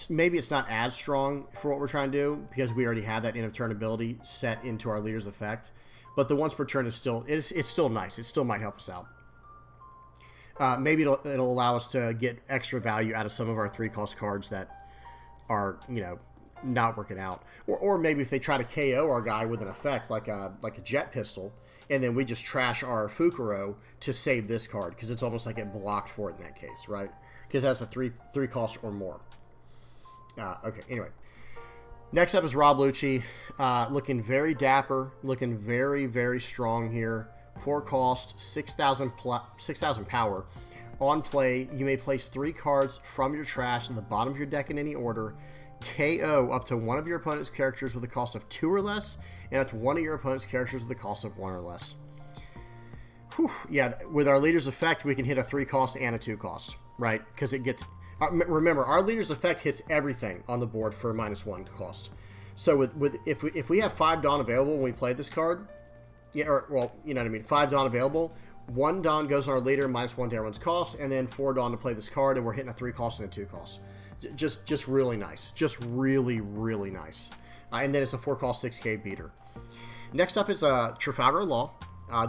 Maybe it's not as strong for what we're trying to do because we already have that end of turn ability set into our leader's effect. But the once per turn is still it's still nice. It still might help us out. Maybe it'll allow us to get extra value out of some of our 3-cost cards that are, you know, not working out. Or maybe if they try to KO our guy with an effect like a jet pistol, and then we just trash our Fukuro to save this card because it's almost like it blocked for it in that case, right? Because that's a 3-cost or more. Okay, anyway. Next up is Rob Lucci, looking very dapper, looking very, very strong here. 4-cost, 6,000 power. On play, you may place 3 cards from your trash in the bottom of your deck in any order. KO up to one of your opponent's characters with a cost of 2 or less, and up to one of your opponent's characters with a cost of 1 or less. Whew, yeah, with our leader's effect, we can hit a 3-cost and a 2-cost, right? Because it gets... remember, our leader's effect hits everything on the board for a -1 cost. So if we have 5 Dawn available when we play this card, yeah, or, well, you know what I mean, 5 Dawn available, 1 Dawn goes on our leader, -1 to everyone's cost, and then 4 Dawn to play this card, and we're hitting a 3-cost and a 2-cost. Just really nice. Just really, really nice. And then it's a 4-cost 6K beater. Next up is Trafalgar Law.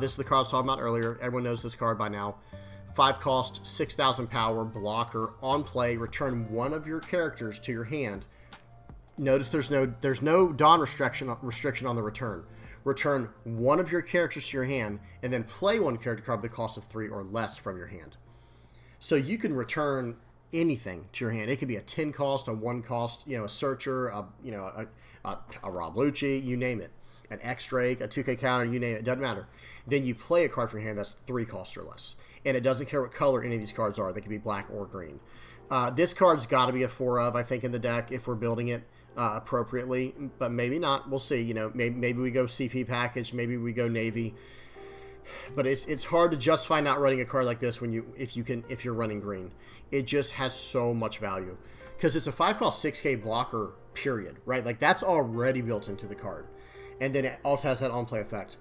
This is the card I was talking about earlier. Everyone knows this card by now. 5-cost, 6,000 power, blocker. On play, return one of your characters to your hand. Notice there's no Dawn restriction on the return. Return one of your characters to your hand, and then play one character card with the cost of 3 or less from your hand. So you can return anything to your hand. It could be a 10-cost, a 1-cost, you know, a Searcher, a Rob Lucci, you name it. An X-Drake, a 2K counter, you name it. It doesn't matter. Then you play a card from your hand that's 3 cost or less. And it doesn't care what color any of these cards are. They can be black or green. This card's got to be a 4 of, I think, in the deck if we're building it appropriately. But maybe not. We'll see. You know, maybe we go CP package. Maybe we go Navy. But it's hard to justify not running a card like this if you're running green. It just has so much value because it's a 5-cost 6K blocker, period, right? Like that's already built into the card, and then it also has that on-play effect.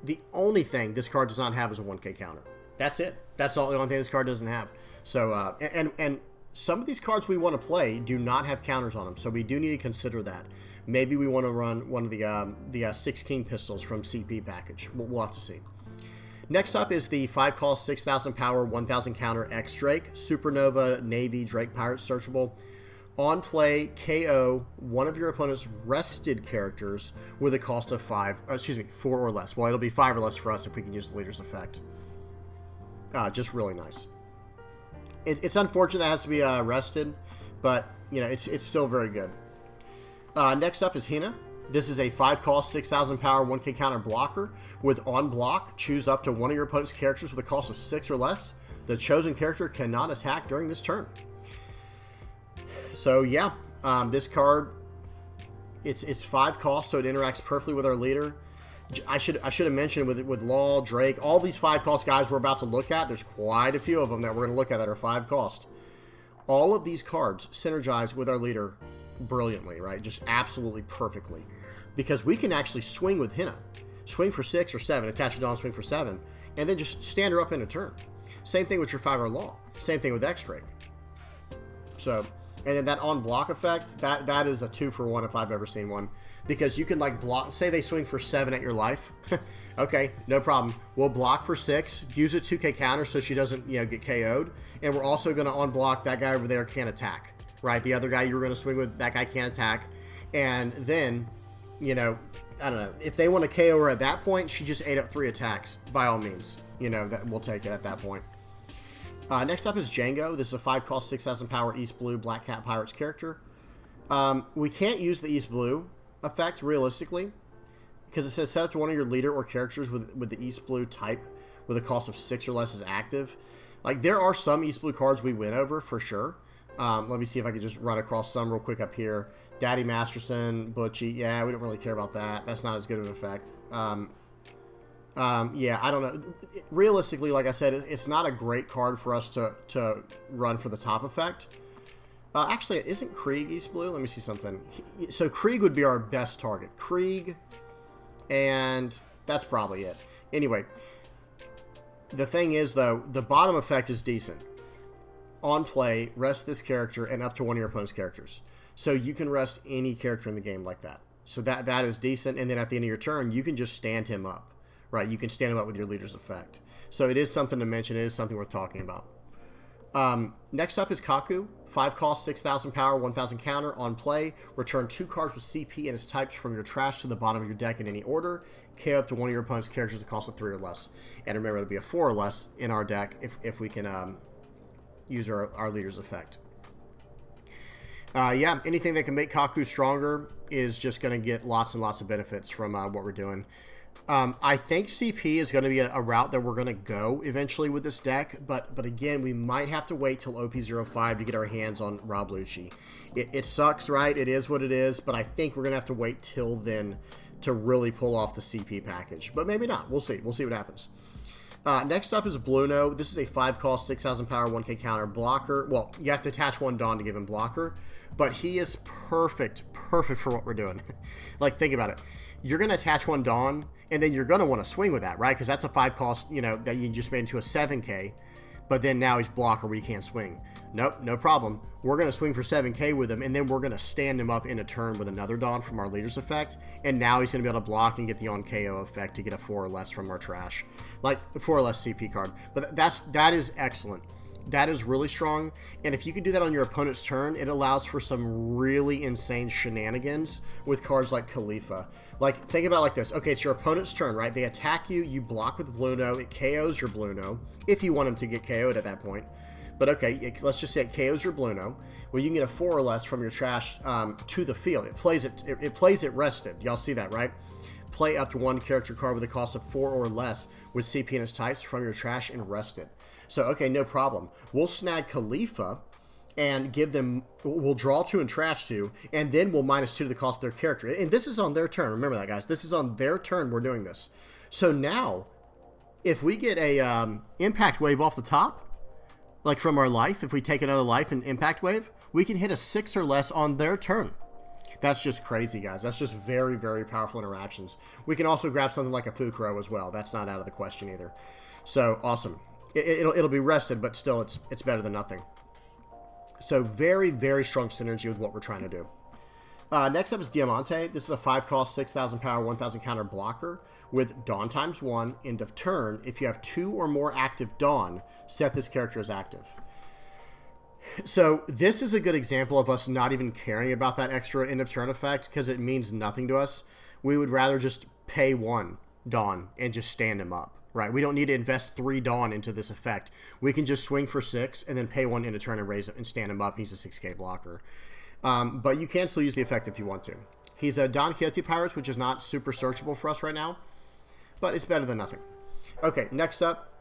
The only thing this card does not have is a 1K counter. That's it. That's all. The only thing this card doesn't have. So and some of these cards we want to play do not have counters on them, so we do need to consider that. Maybe we want to run one of the 6 King pistols from CP package. We'll have to see. Next up is the 5-cost, 6,000 power, 1,000 counter X-Drake, Supernova, Navy, Drake Pirate searchable. On play, KO one of your opponent's rested characters with a cost of 4 or less. Well, it'll be 5 or less for us if we can use the leader's effect. Just really nice. It's unfortunate that it has to be rested, but you know it's still very good. Next up is Hina. This is a 5-cost, 6,000 power, 1K counter blocker. With on block, choose up to one of your opponent's characters with a cost of 6 or less. The chosen character cannot attack during this turn. So yeah, this card, it's 5 costs, so it interacts perfectly with our leader. I should have mentioned with Law, Drake, all these 5-cost guys we're about to look at. There's quite a few of them that we're going to look at that are 5-cost. All of these cards synergize with our leader brilliantly, right? Just absolutely perfectly. Because we can actually swing with Hina. Swing for 6 or 7, attach a Dawn, swing for 7, and then just stand her up in a turn. Same thing with your 5-hour Law. Same thing with X-Drake. So, and then that on block effect, that is a 2-for-1 if I've ever seen one. Because you can like block, say they swing for 7 at your life. Okay, no problem. We'll block for 6, use a 2K counter so she doesn't, you know, get KO'd. And we're also going to unblock that guy over there can't attack. Right? The other guy you were going to swing with, that guy can't attack. And then, you know, I don't know. If they want to KO her at that point, she just ate up 3 attacks. By all means, you know, that we'll take it at that point. Next up is Django. This is a 5-cost, 6,000 power East Blue Black Cat Pirates character. We can't use the East Blue effect realistically because it says set up to one of your leader or characters with the East Blue type with a cost of 6 or less is active. Like there are some East Blue cards we win over for sure. Let me see if I can just run across some real quick up here. Daddy Masterson, Butchie. Yeah, we don't really care about that. That's not as good of an effect. Yeah, I don't know. Realistically, like I said, it's not a great card for us to run for the top effect. Actually, isn't Krieg East Blue? Let me see something. So Krieg would be our best target. Krieg, and that's probably it. Anyway, the thing is, though, the bottom effect is decent. On play, rest this character and up to one of your opponent's characters. So you can rest any character in the game like that. So that is decent, and then at the end of your turn, you can just stand him up. Right, you can stand him up with your leader's effect. So it is something to mention. It is something worth talking about. Next up is Kaku. 5 cost, 6,000 power, 1,000 counter. On play, return 2 cards with CP and its types from your trash to the bottom of your deck in any order. KO up to one of your opponent's characters that cost a 3 or less. And remember, it'll be a 4 or less in our deck if we can use our leader's effect. Yeah, anything that can make Kaku stronger is just going to get lots and lots of benefits from what we're doing. I think CP is going to be a route that we're going to go eventually with this deck, but again, we might have to wait till OP05 to get our hands on Rob Lucci. It sucks, right? It is what it is, but I think we're going to have to wait till then to really pull off the CP package. But maybe not. We'll see. We'll see what happens. Next up is Bluno. This is a 5 cost, 6,000 power, 1k counter blocker. Well, you have to attach 1 Dawn to give him blocker, but he is perfect for what we're doing. Like, think about it. You're going to attach 1 Dawn, and then you're going to want to swing with that, right? Because that's a 5 cost, that you just made into a 7k, but then now he's blocker where you can't swing. Nope, no problem. We're going to swing for 7k with him, and then we're going to stand him up in a turn with another Dawn from our leader's effect, and now he's going to be able to block and get the on KO effect to get a 4 or less from our trash. Like, the 4 or less CP card. But that is excellent. That is really strong, and if you can do that on your opponent's turn, it allows for some really insane shenanigans with cards like Khalifa. Like, think about it like this. Okay, it's your opponent's turn, right? They attack you, you block with Bluno, it KOs your Bluno, if you want him to get KO'd at that point. But okay, let's just say it KOs your Bluno. Well, you can get a 4 or less from your trash to the field. It plays it rested. Y'all see that, right? Play up to 1 character card with a cost of 4 or less with CP and its types from your trash and rest it. So, okay, no problem. We'll snag Khalifa and give them, we'll draw 2 and trash 2, and then we'll -2 to the cost of their character. And this is on their turn. Remember that, guys. This is on their turn we're doing this. So now, if we get a impact wave off the top, like from our life, if we take another life and impact wave, we can hit a 6 or less on their turn. That's just crazy, guys. That's just very, very powerful interactions. We can also grab something like a Fukuro as well. That's not out of the question either. So, awesome. It'll be rested, but still, it's better than nothing. So, very, very strong synergy with what we're trying to do. Next up is Diamante. This is a 5 cost, 6,000 power, 1,000 counter blocker with Dawn ×1, end of turn. If you have 2 or more active Dawn, set this character as active. So this is a good example of us not even caring about that extra end of turn effect because it means nothing to us. We would rather just pay 1 Dawn and just stand him up, right? We don't need to invest 3 Dawn into this effect. We can just swing for 6 and then pay 1 end of turn and raise it and stand him up. He's a 6k blocker. But you can still use the effect if you want to. He's a Don Quixote Pirates, which is not super searchable for us right now, but it's better than nothing. Okay, next up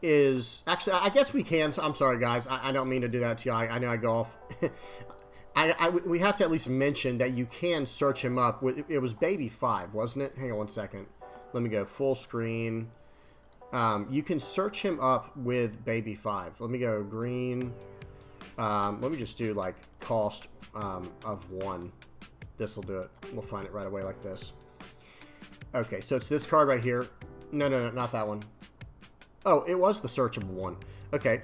is, actually, I guess we can. I'm sorry, guys. I don't mean to do that to you. I know I go off. We have to at least mention that you can search him up. It was Baby 5, wasn't it? Hang on one second. Let me go full screen. You can search him up with Baby 5. Let me go green. Let me just do, like, cost of 1. This will do it. We'll find it right away like this. Okay, so it's this card right here. No, not that one. Oh, it was the searchable one. Okay.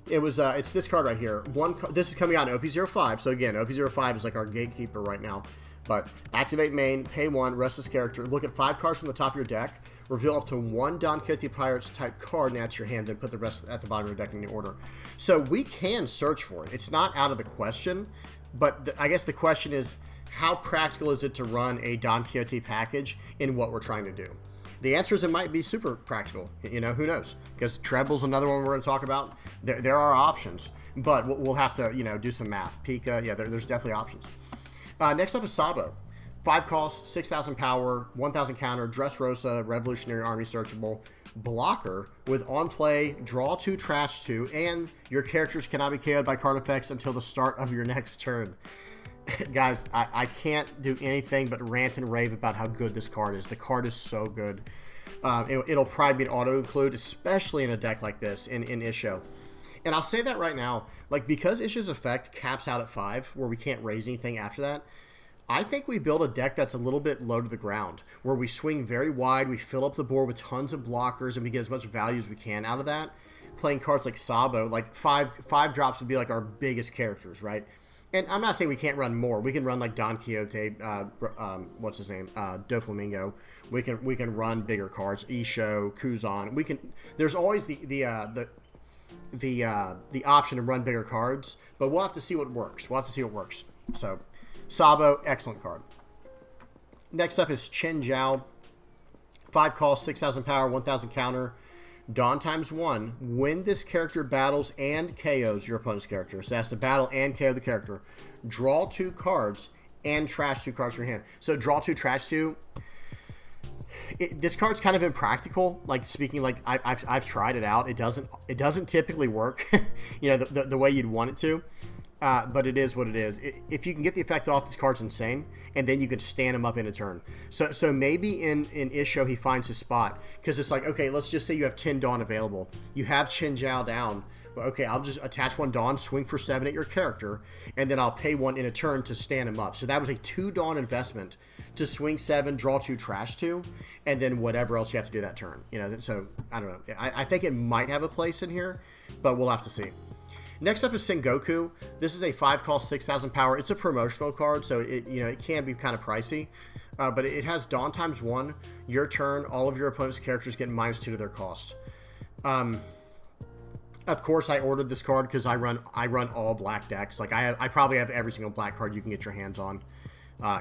It was, it's this card right here. This is coming out in OP05. So again, OP05 is like our gatekeeper right now. But activate main, pay 1, rest this character. Look at 5 cards from the top of your deck. Reveal up to 1 Don Quixote Pirates type card and add to your hand. Then put the rest at the bottom of your deck in the order. So we can search for it. It's not out of the question. But I guess the question is, how practical is it to run a Don Quixote package in what we're trying to do? The answer is it might be super practical. You know, who knows? Because Treble's another one we're going to talk about. There are options, but we'll have to, do some math. Pika, yeah, there's definitely options. Next up is Sabo. 5 costs, 6,000 power, 1,000 counter, Dressrosa, Revolutionary Army searchable, blocker with on play, draw 2, trash 2, and your characters cannot be KO'd by card effects until the start of your next turn. Guys, I can't do anything but rant and rave about how good this card is. The card is so good. It'll probably be an auto-include, especially in a deck like this, in Issho. And I'll say that right now, like, because Isho's effect caps out at 5, where we can't raise anything after that, I think we build a deck that's a little bit low to the ground, where we swing very wide, we fill up the board with tons of blockers, and we get as much value as we can out of that. Playing cards like Sabo, like five drops would be like our biggest characters, right? And I'm not saying we can't run more. We can run like Don Quixote, what's his name, Doflamingo. We can run bigger cards, Issho, Kuzan. We can. There's always the option to run bigger cards, but we'll have to see what works. So, Sabo, excellent card. Next up is Chen Zhao. 5 cost, 6,000 power, 1,000 counter. Dawn ×1. When this character battles and KOs your opponent's character, so that's to battle and KO the character, draw 2 cards and trash 2 cards from your hand. So draw 2, trash 2. This card's kind of impractical. Like, speaking, like I've tried it out. It doesn't typically work, the way you'd want it to. But it is what it is. If you can get the effect off, this card's insane, and then you can stand him up in a turn. So maybe in Issho he finds his spot, because it's like, okay, let's just say you have 10 Dawn available. You have Chen Zhao down. Well, okay, I'll just attach 1 Dawn, swing for 7 at your character, and then I'll pay 1 in a turn to stand him up. So that was a 2 Dawn investment to swing 7, draw 2, trash 2, and then whatever else you have to do that turn. So I don't know. I think it might have a place in here, but we'll have to see. Next up is Sengoku. This is a 5 cost, 6,000 power. It's a promotional card, so it can be kind of pricey. But it has Dawn ×1. Your turn, all of your opponent's characters get -2 to their cost. Of course, I ordered this card because I run all black decks. Like, I probably have every single black card you can get your hands on.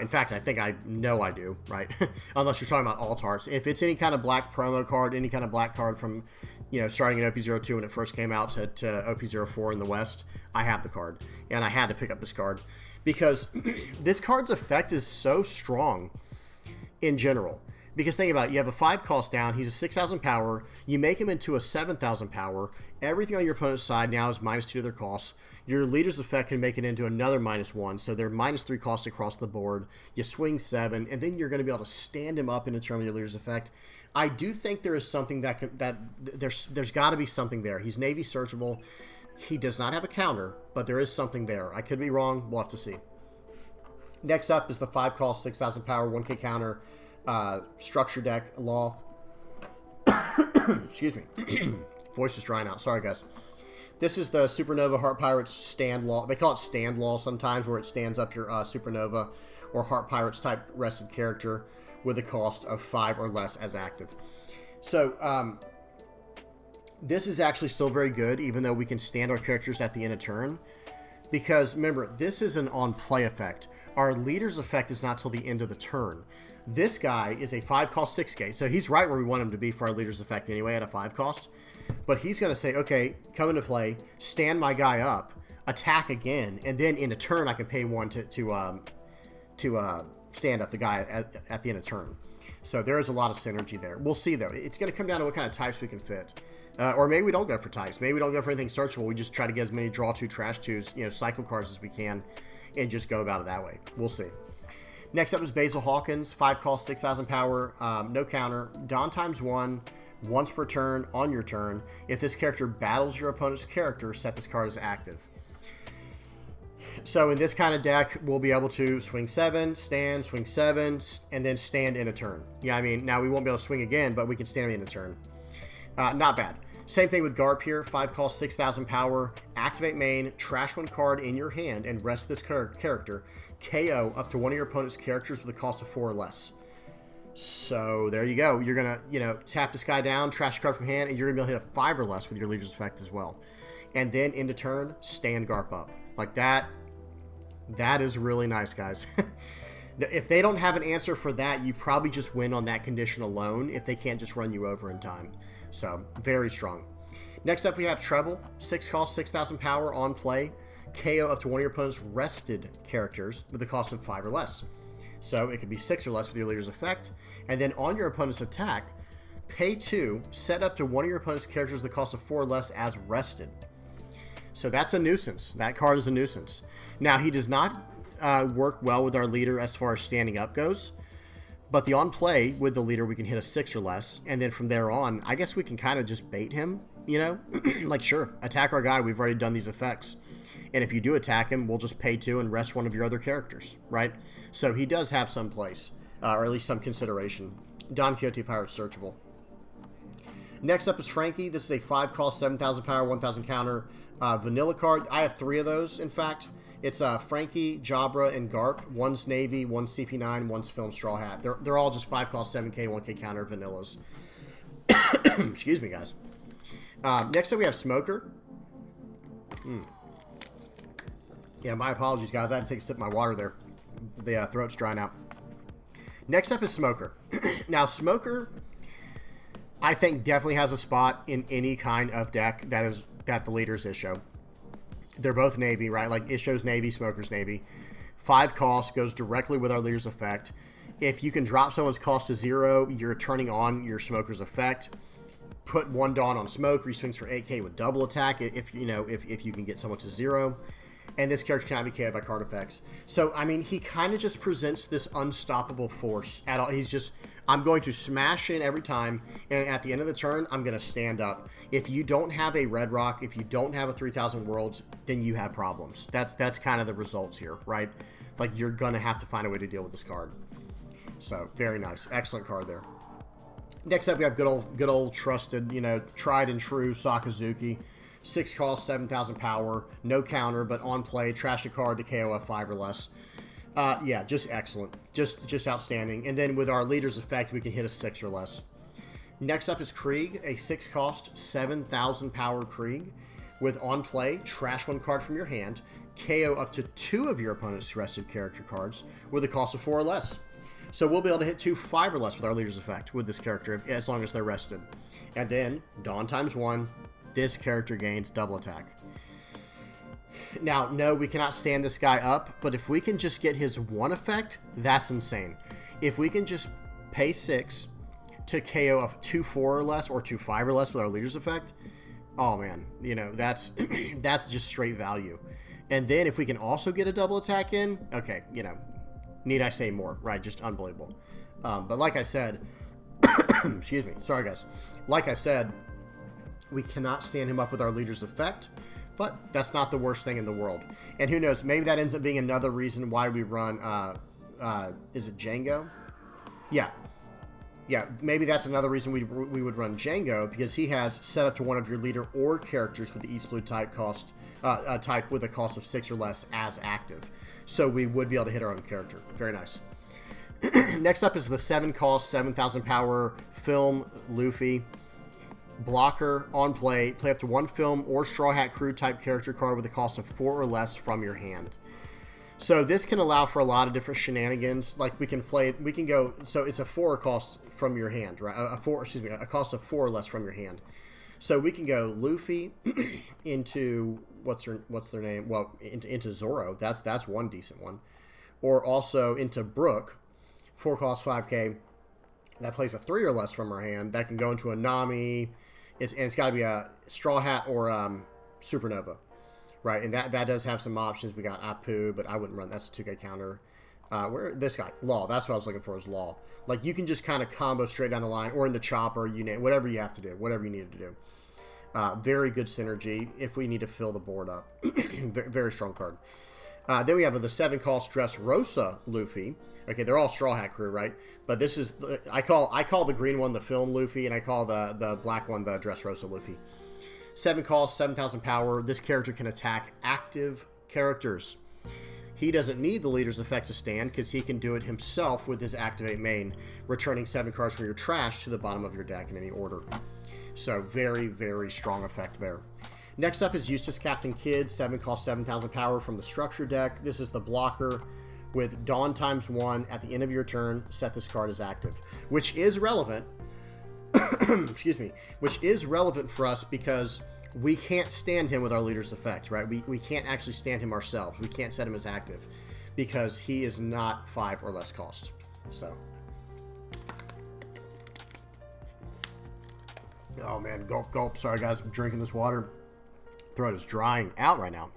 In fact, I think I do, right? Unless you're talking about Altarts. If it's any kind of black promo card, any kind of black card from, starting at OP02 when it first came out to OP04 in the West, I have the card. And I had to pick up this card because this card's effect is so strong in general. Because think about it, you have a 5 cost down, he's a 6,000 power, you make him into a 7,000 power, everything on your opponent's side now is -2 to their costs. Your leader's effect can make it into another -1, so they're -3 cost across the board. You swing 7, and then you're going to be able to stand him up in a turn with your leader's effect. I do think there is something there's got to be something there. He's Navy searchable. He does not have a counter, but there is something there. I could be wrong. We'll have to see. Next up is the 5 cost, 6,000 power, 1K counter, structure deck law. Excuse me. Voice is drying out. Sorry, guys. This is the Supernova Heart Pirates stand law. They call it stand law sometimes, where it stands up your Supernova or Heart Pirates type rested character with a cost of 5 or less as active. So, this is actually still very good, even though we can stand our characters at the end of turn. Because, remember, this is an on-play effect. Our leader's effect is not till the end of the turn. This guy is a 5 cost 6K, so he's right where we want him to be for our leader's effect anyway at a 5 cost. But he's going to say, okay, come into play, stand my guy up, attack again, and then in a turn I can pay 1 to stand up the guy at the end of turn. So there is a lot of synergy there. We'll see, though. It's going to come down to what kind of types we can fit. Or maybe we don't go for types. Maybe we don't go for anything searchable. We just try to get as many draw 2, trash 2s, cycle cards as we can, and just go about it that way. We'll see. Next up is Basil Hawkins, 5 cost, 6,000 power, no counter, Dawn ×1, once per turn, on your turn. If this character battles your opponent's character, set this card as active. So in this kind of deck, we'll be able to swing 7, stand, swing 7, and then stand in a turn. Yeah, I mean, now we won't be able to swing again, but we can stand in a turn. Not bad. Same thing with Garp here, 5 cost, 6,000 power, activate main, trash 1 card in your hand, and rest this character. KO up to one of your opponent's characters with a cost of 4 or less. So there you go. You're going to, tap this guy down, trash a card from hand, and you're going to be able to hit a 5 or less with your leader's effect as well. And then into turn, stand Garp up. Like that is really nice, guys. If they don't have an answer for that, you probably just win on that condition alone if they can't just run you over in time. So, very strong. Next up, we have Treble. 6 cost, 6,000 power on play. KO up to one of your opponent's rested characters with a cost of 5 or less. So, it could be 6 or less with your leader's effect. And then on your opponent's attack, pay 2, set up to one of your opponent's characters with a cost of 4 or less as rested. So, that's a nuisance. That card is a nuisance. Now, he does not work well with our leader as far as standing up goes. But the on play with the leader, we can hit a 6 or less. And then from there on, I guess we can kind of just bait him, you know? Like, sure, attack our guy. We've already done these effects. And if you do attack him, we'll just pay 2 and rest one of your other characters, right? So he does have some place, or at least some consideration. Don Quixote Pirate searchable. Next up is Frankie. This is a 5 cost, 7,000 power, 1,000 counter vanilla card. I have 3 of those, in fact. It's Frankie, Jabra, and Garp. One's Navy, one's CP9, one's Film Straw Hat. They're all just 5 cost, 7k, 1k counter vanillas. Excuse me, guys. Next up we have Smoker. Yeah, my apologies, guys. I had to take a sip of my water there. The throat's drying out. Next up is Smoker. Now, Smoker, I think, definitely has a spot in any kind of deck that the leader's Issho. They're both Navy, right? Like, Isho's Navy, Smoker's Navy. 5 cost, goes directly with our leader's effect. If you can drop someone's cost to 0, you're turning on your Smoker's effect. Put 1 Dawn on Smoker, he swings for 8k with double attack if you can get someone to 0. And this character cannot be KO'd by card effects. So, I mean, he kind of just presents this unstoppable force at all. He's just, I'm going to smash in every time, and at the end of the turn, I'm going to stand up. If you don't have a Red Rock, if you don't have a 3,000 Worlds, then you have problems. That's kind of the results here, right? Like, you're going to have to find a way to deal with this card. So, very nice. Excellent card there. Next up, we have good old trusted, tried and true Sakazuki. 6 cost, 7,000 power, no counter, but on play, trash a card to KO 5 or less. Yeah, just excellent. Just outstanding. And then with our leader's effect, we can hit a 6 or less. Next up is Krieg, a 6 cost, 7,000 power Krieg. With on play, trash 1 card from your hand, KO up to 2 of your opponent's rested character cards with a cost of 4 or less. So we'll be able to hit 2 5 or less with our leader's effect with this character, as long as they're rested. And then, Dawn times 1, this character gains double attack. Now, no, we cannot stand this guy up, but if we can just get his 1 effect, that's insane. If we can just pay 6 to KO of 2 4 or less, or 2 5 or less with our leader's effect, oh man, that's that's just straight value. And then if we can also get a double attack in, okay, need I say more, right? Just unbelievable. But like I said, excuse me, sorry guys. Like I said, we cannot stand him up with our leader's effect, but that's not the worst thing in the world. And who knows, maybe that ends up being another reason why we run, is it Django? Yeah, maybe that's another reason we would run Django, because he has set up to one of your leader or characters with the East Blue type type with a cost of 6 or less as active. So we would be able to hit our own character. Very nice. Next up is the 7 cost, 7,000 power Film Luffy. Blocker, on play up to 1 Film or Straw Hat Crew type character card with a cost of 4 or less from your hand. So this can allow for a lot of different shenanigans. Like we can go, so it's a 4 cost from your hand, right? A cost of 4 or less from your hand. So we can go Luffy into, what's their name? Well, into Zoro. That's one decent one. Or also into Brook, 4 cost 5k. That plays a 3 or less from her hand. That can go into a Nami. It's got to be a Straw Hat or Supernova, right? And that does have some options. We got Apu, but I wouldn't run. That's a 2k counter. This guy, Law. That's what I was looking for, is Law. Like, you can just kind of combo straight down the line, or into Chopper, whatever you have to do, whatever you need to do. Very good synergy if we need to fill the board up. Very, very strong card. Then we have the 7 cost Dressrosa Luffy. Okay, they're all Straw Hat Crew, right? But this is, I call the green one the Film Luffy, and I call the black one the Dressrosa Luffy. 7 cost, 7,000 power. This character can attack active characters. He doesn't need the leader's effect to stand, because he can do it himself with his Activate main, returning 7 cards from your trash to the bottom of your deck in any order. So very, very strong effect there. Next up is Eustace Captain Kidd, 7 cost, 7,000 power from the Structure deck. This is the blocker with Dawn times 1 at the end of your turn. Set this card as active, which is relevant. Excuse me, which is relevant for us because we can't stand him with our leader's effect, right? We can't actually stand him ourselves. We can't set him as active because he is not 5 or less cost. So, oh man, gulp, gulp. Sorry guys, I'm drinking this water. Throat is drying out right now.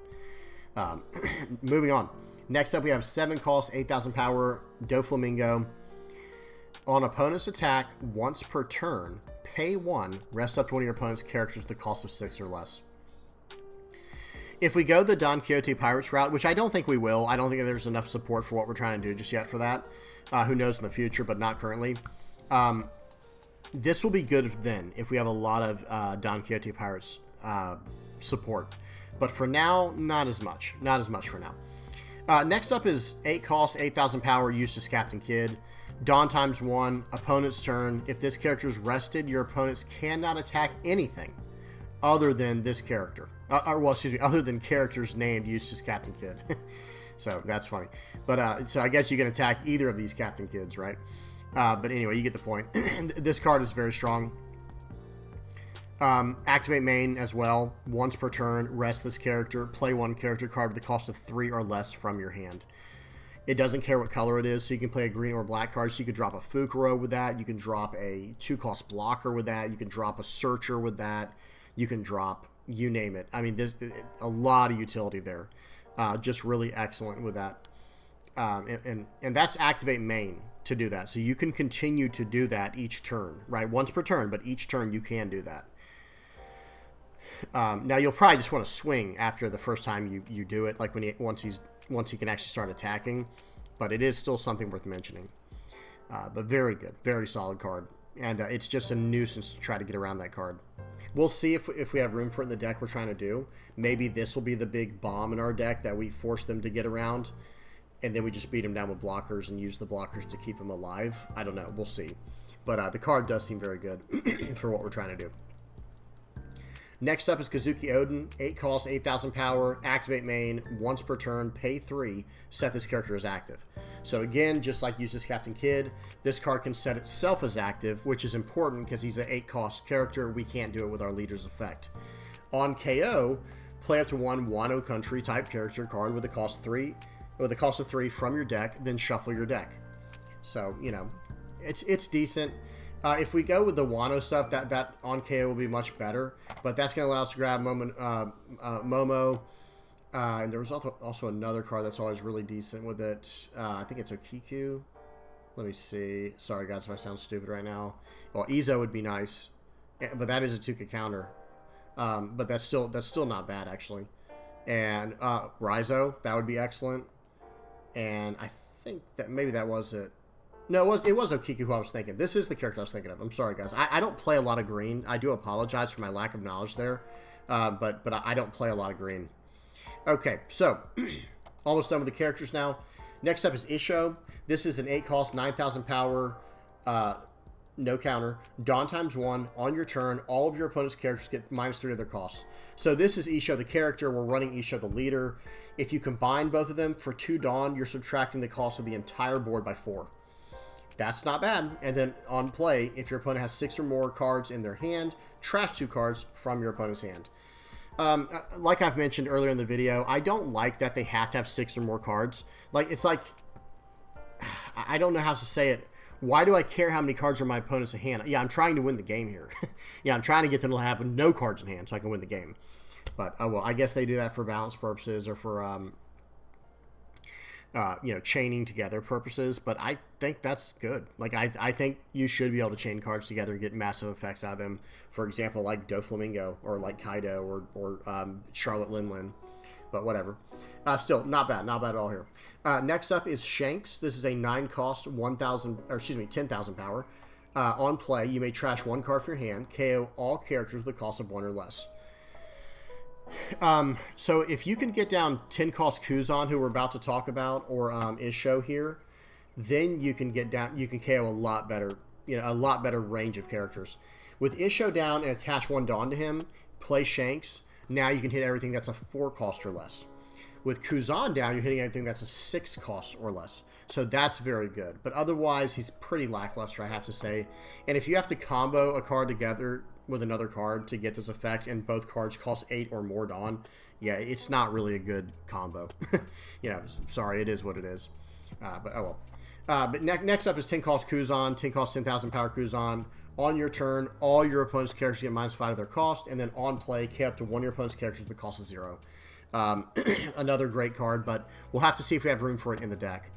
Moving on. Next up, we have 7 cost, 8,000 power, Doflamingo. On opponent's attack, once per turn, pay 1, rest up to one of your opponent's characters with the cost of 6 or less. If we go the Don Quixote Pirates route, which I don't think we will, I don't think there's enough support for what we're trying to do just yet for that. Who knows in the future, but not currently. This will be good then, if we have a lot of Don Quixote Pirates support. But for now, not as much. Not as much for now. Next up is 8 cost, 8,000 power, used as Captain Kidd. Dawn times 1, opponent's turn. If this character is rested, your opponents cannot attack anything other than this character. Other than characters named used as Captain Kidd. So that's funny. But so I guess you can attack either of these Captain Kidds, right? But anyway, you get the point. This card is very strong. Activate main as well. Once per turn, rest this character. Play 1 character card with the cost of 3 or less from your hand. It doesn't care what color it is, so you can play a green or black card. So you could drop a Fukuro with that. You can drop a 2-cost blocker with that. You can drop a Searcher with that. You can drop, you name it. I mean, there's a lot of utility there. Just really excellent with that. And that's activate main to do that. So you can continue to do that each turn, right? Once per turn, but each turn you can do that. Now you'll probably just want to swing after the first time you do it, like once he can actually start attacking. But it is still something worth mentioning. But very good, very solid card, and it's just a nuisance to try to get around that card. We'll see if we have room for it in the deck we're trying to do. Maybe this will be the big bomb in our deck that we force them to get around, and then we just beat them down with blockers and use the blockers to keep them alive. I don't know. We'll see. But the card does seem very good for what we're trying to do. Next up is Kazuki Odin. 8 cost, 8,000 power, activate main, once per turn, pay 3, set this character as active. So again, just like uses Captain Kidd, this card can set itself as active, which is important because he's an 8 cost character. We can't do it with our leader's effect. On KO, play up to 1 Wano Country type character card with the cost of 3 from your deck, then shuffle your deck. So, you know, it's decent. If we go with the Wano stuff, that on KO will be much better. But that's going to allow us to grab Momo. And there was also another card that's always really decent with it. I think it's Okiku. Let me see. Sorry, guys, if I sound stupid right now. Well, Issho would be nice. But that is a 2-cost counter. But that's still not bad, actually. And Raizo, that would be excellent. And I think that maybe that was it. No, it was Okiku who I was thinking. This is the character I was thinking of. I'm sorry, guys. I don't play a lot of green. I do apologize for my lack of knowledge there. But I don't play a lot of green. Okay, so almost done with the characters now. Next up is Issho. This is an 8 cost, 9,000 power, no counter. Dawn times 1. On your turn, all of your opponent's characters get -3 of their costs. So this is Issho the character. We're running Issho the leader. If you combine both of them for 2 Dawn, you're subtracting the cost of the entire board by 4. That's not bad. And then on play, if your opponent has 6 or more cards in their hand, trash 2 cards from your opponent's hand. Like I've mentioned earlier in the video, I don't like that they have to have 6 or more cards. It's like, I don't know how to say it. Why do I care how many cards are in my opponent's hand? Yeah, I'm trying to win the game here. Yeah, I'm trying to get them to have no cards in hand so I can win the game. But, oh well, I guess they do that for balance purposes or for, you know, chaining together purposes, but I think that's good. I think you should be able to chain cards together and get massive effects out of them. For example, like Doflamingo or like Kaido or Charlotte Linlin, but whatever. Still, not bad at all here. Next up is Shanks. This is a 9 cost, 10,000 power. On play, you may trash 1 card from your hand, KO all characters with a cost of 1 or less. So if you can get down 10 cost Kuzan, who we're about to talk about, or Issho here, then you can get down. You can KO a lot better, a lot better range of characters. With Issho down and attach 1 Dawn to him, play Shanks. Now you can hit everything that's a 4 cost or less. With Kuzan down, you're hitting everything that's a 6 cost or less. So that's very good. But otherwise, he's pretty lackluster, I have to say. And if you have to combo a card together with another card to get this effect, and both cards cost 8 or more Dawn, yeah, it's not really a good combo. Sorry, it is what it is. But oh well. But next up is 10 cost Kuzan, 10 cost 10,000 power Kuzan. On your turn, all your opponent's characters get -5 of their cost, and then on play, K up to 1 of your opponent's characters with the cost of 0. Another great card, but we'll have to see if we have room for it in the deck.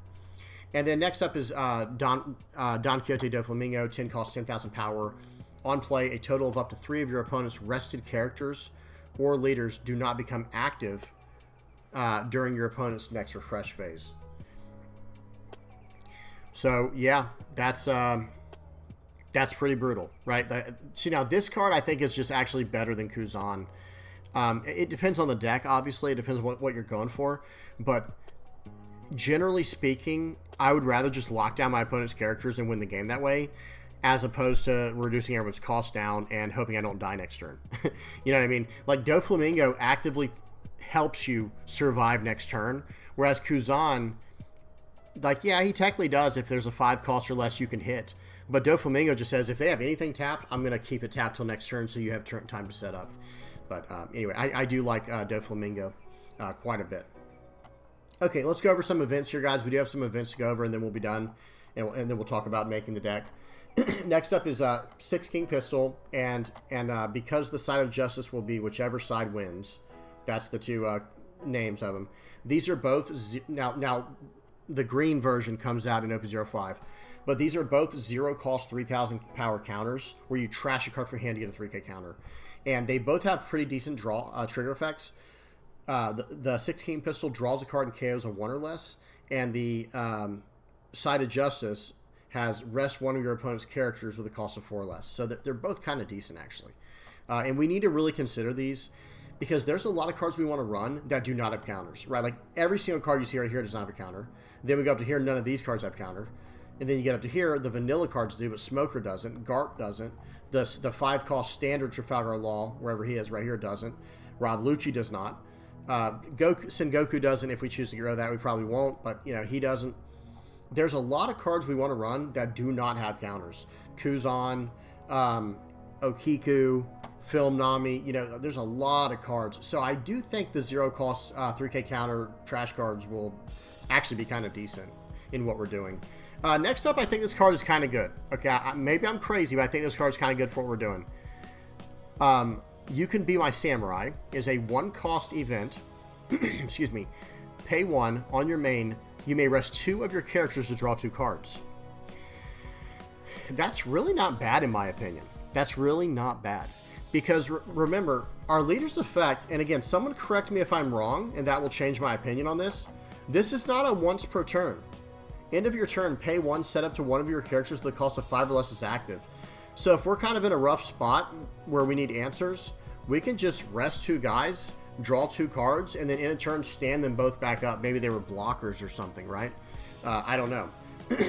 And then next up is Don Quixote do Flamingo, 10 cost, 10,000 power. On play, a total of up to 3 of your opponent's rested characters or leaders do not become active during your opponent's next refresh phase. So yeah, that's pretty brutal, right? See, now this card I think is just actually better than Kuzan. It depends on the deck, obviously. It depends on what you're going for, but generally speaking, I would rather just lock down my opponent's characters and win the game that way, as opposed to reducing everyone's cost down and hoping I don't die next turn. You know what I mean? Like, Doflamingo actively helps you survive next turn, whereas Kuzan, like, yeah, he technically does if there's a 5 cost or less you can hit. But Doflamingo just says, if they have anything tapped, I'm going to keep it tapped till next turn so you have time to set up. But anyway, I do like Doflamingo quite a bit. Okay, let's go over some events here, guys. We do have some events to go over, and then we'll be done. And then we'll talk about making the deck. Next up is 6 King Pistol, and because the side of justice will be whichever side wins. That's the 2 names of them. These are both... Now, the green version comes out in OP05. But these are both 0 cost 3,000 power counters, where you trash a card for hand to get a 3k counter. And they both have pretty decent trigger effects. The 6 King Pistol draws a card and KOs a 1 or less, and the Side of Justice has rest one of your opponent's characters with a cost of 4 or less. So they're both kind of decent, actually. And we need to really consider these, because there's a lot of cards we want to run that do not have counters, right? Like, every single card you see right here does not have a counter. Then we go up to here, none of these cards have counter. And then you get up to here, the vanilla cards do, but Smoker doesn't. Garp doesn't. The 5 cost standard Trafalgar Law, wherever he is right here, doesn't. Rob Lucci does not. Sengoku doesn't. If we choose to get rid of that, we probably won't, but you know, he doesn't. There's a lot of cards we want to run that do not have counters. Kuzan, Okiku, Film Nami, you know, there's a lot of cards. So I do think the 0 cost 3k counter trash cards will actually be kind of decent in what we're doing. Next up, I think this card is kind of good. Okay, maybe I'm crazy, but I think this card is kind of good for what we're doing. You Can Be My Samurai is a 1 cost event. Excuse me. Pay 1 on your main. You may rest 2 of your characters to draw 2 cards. That's really not bad in my opinion. That's really not bad. Because remember, our leader's effect, and again, someone correct me if I'm wrong, and that will change my opinion on this. This is not a once per turn. End of your turn, pay 1, set up to 1 of your characters with the cost of 5 or less is active. So if we're kind of in a rough spot where we need answers, we can just rest 2 guys, draw 2 cards, and then in a turn stand them both back up. Maybe they were blockers or something, right? I don't know.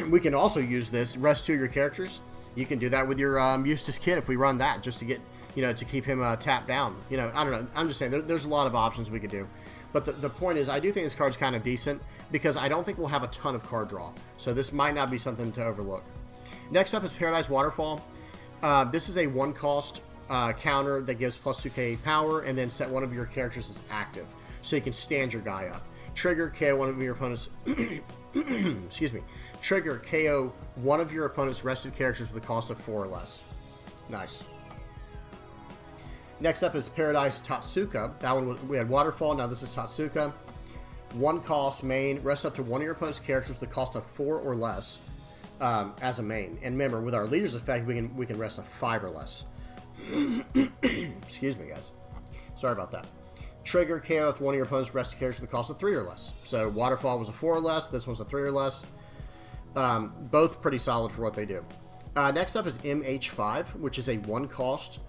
We can also use this, rest 2 of your characters. You can do that with your Eustace Kid if we run that, just to get, you know, to keep him tapped down. You know, I don't know. I'm just saying there's a lot of options we could do. But the point is, I do think this card's kind of decent because I don't think we'll have a ton of card draw. So this might not be something to overlook. Next up is Paradise Waterfall. This is a 1 cost counter that gives plus 2k power, and then set 1 of your characters as active. So you can stand your guy up. Trigger, KO 1 of your opponent's... excuse me. Trigger, KO 1 of your opponent's rested characters with a cost of 4 or less. Nice. Next up is Paradise Tatsuka. That one, we had Waterfall, now this is Tatsuka. 1 cost main, rest up to 1 of your opponent's characters with a cost of 4 or less as a main. And remember, with our leader's effect, we can rest a 5 or less. Excuse me, guys. Sorry about that. Trigger, KO with 1 of your opponent's rested characters with a cost of 3 or less. So Waterfall was a 4 or less, this one's a 3 or less. Both pretty solid for what they do. Next up is MH5, which is a 1 cost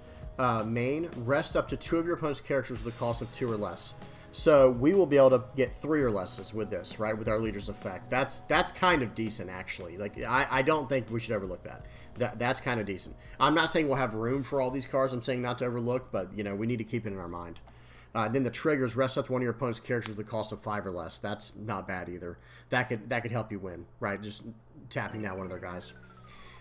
main, rest up to 2 of your opponent's characters with a cost of 2 or less. So we will be able to get 3 or lesses with this, right? With our leader's effect. That's kind of decent, actually. Like, I don't think we should overlook that. That's kind of decent. I'm not saying we'll have room for all these cards. I'm saying not to overlook, but, you know, we need to keep it in our mind. Then the triggers, rest up to 1 of your opponent's characters with a cost of 5 or less. That's not bad either. That could help you win, right? Just tapping down 1 of their guys.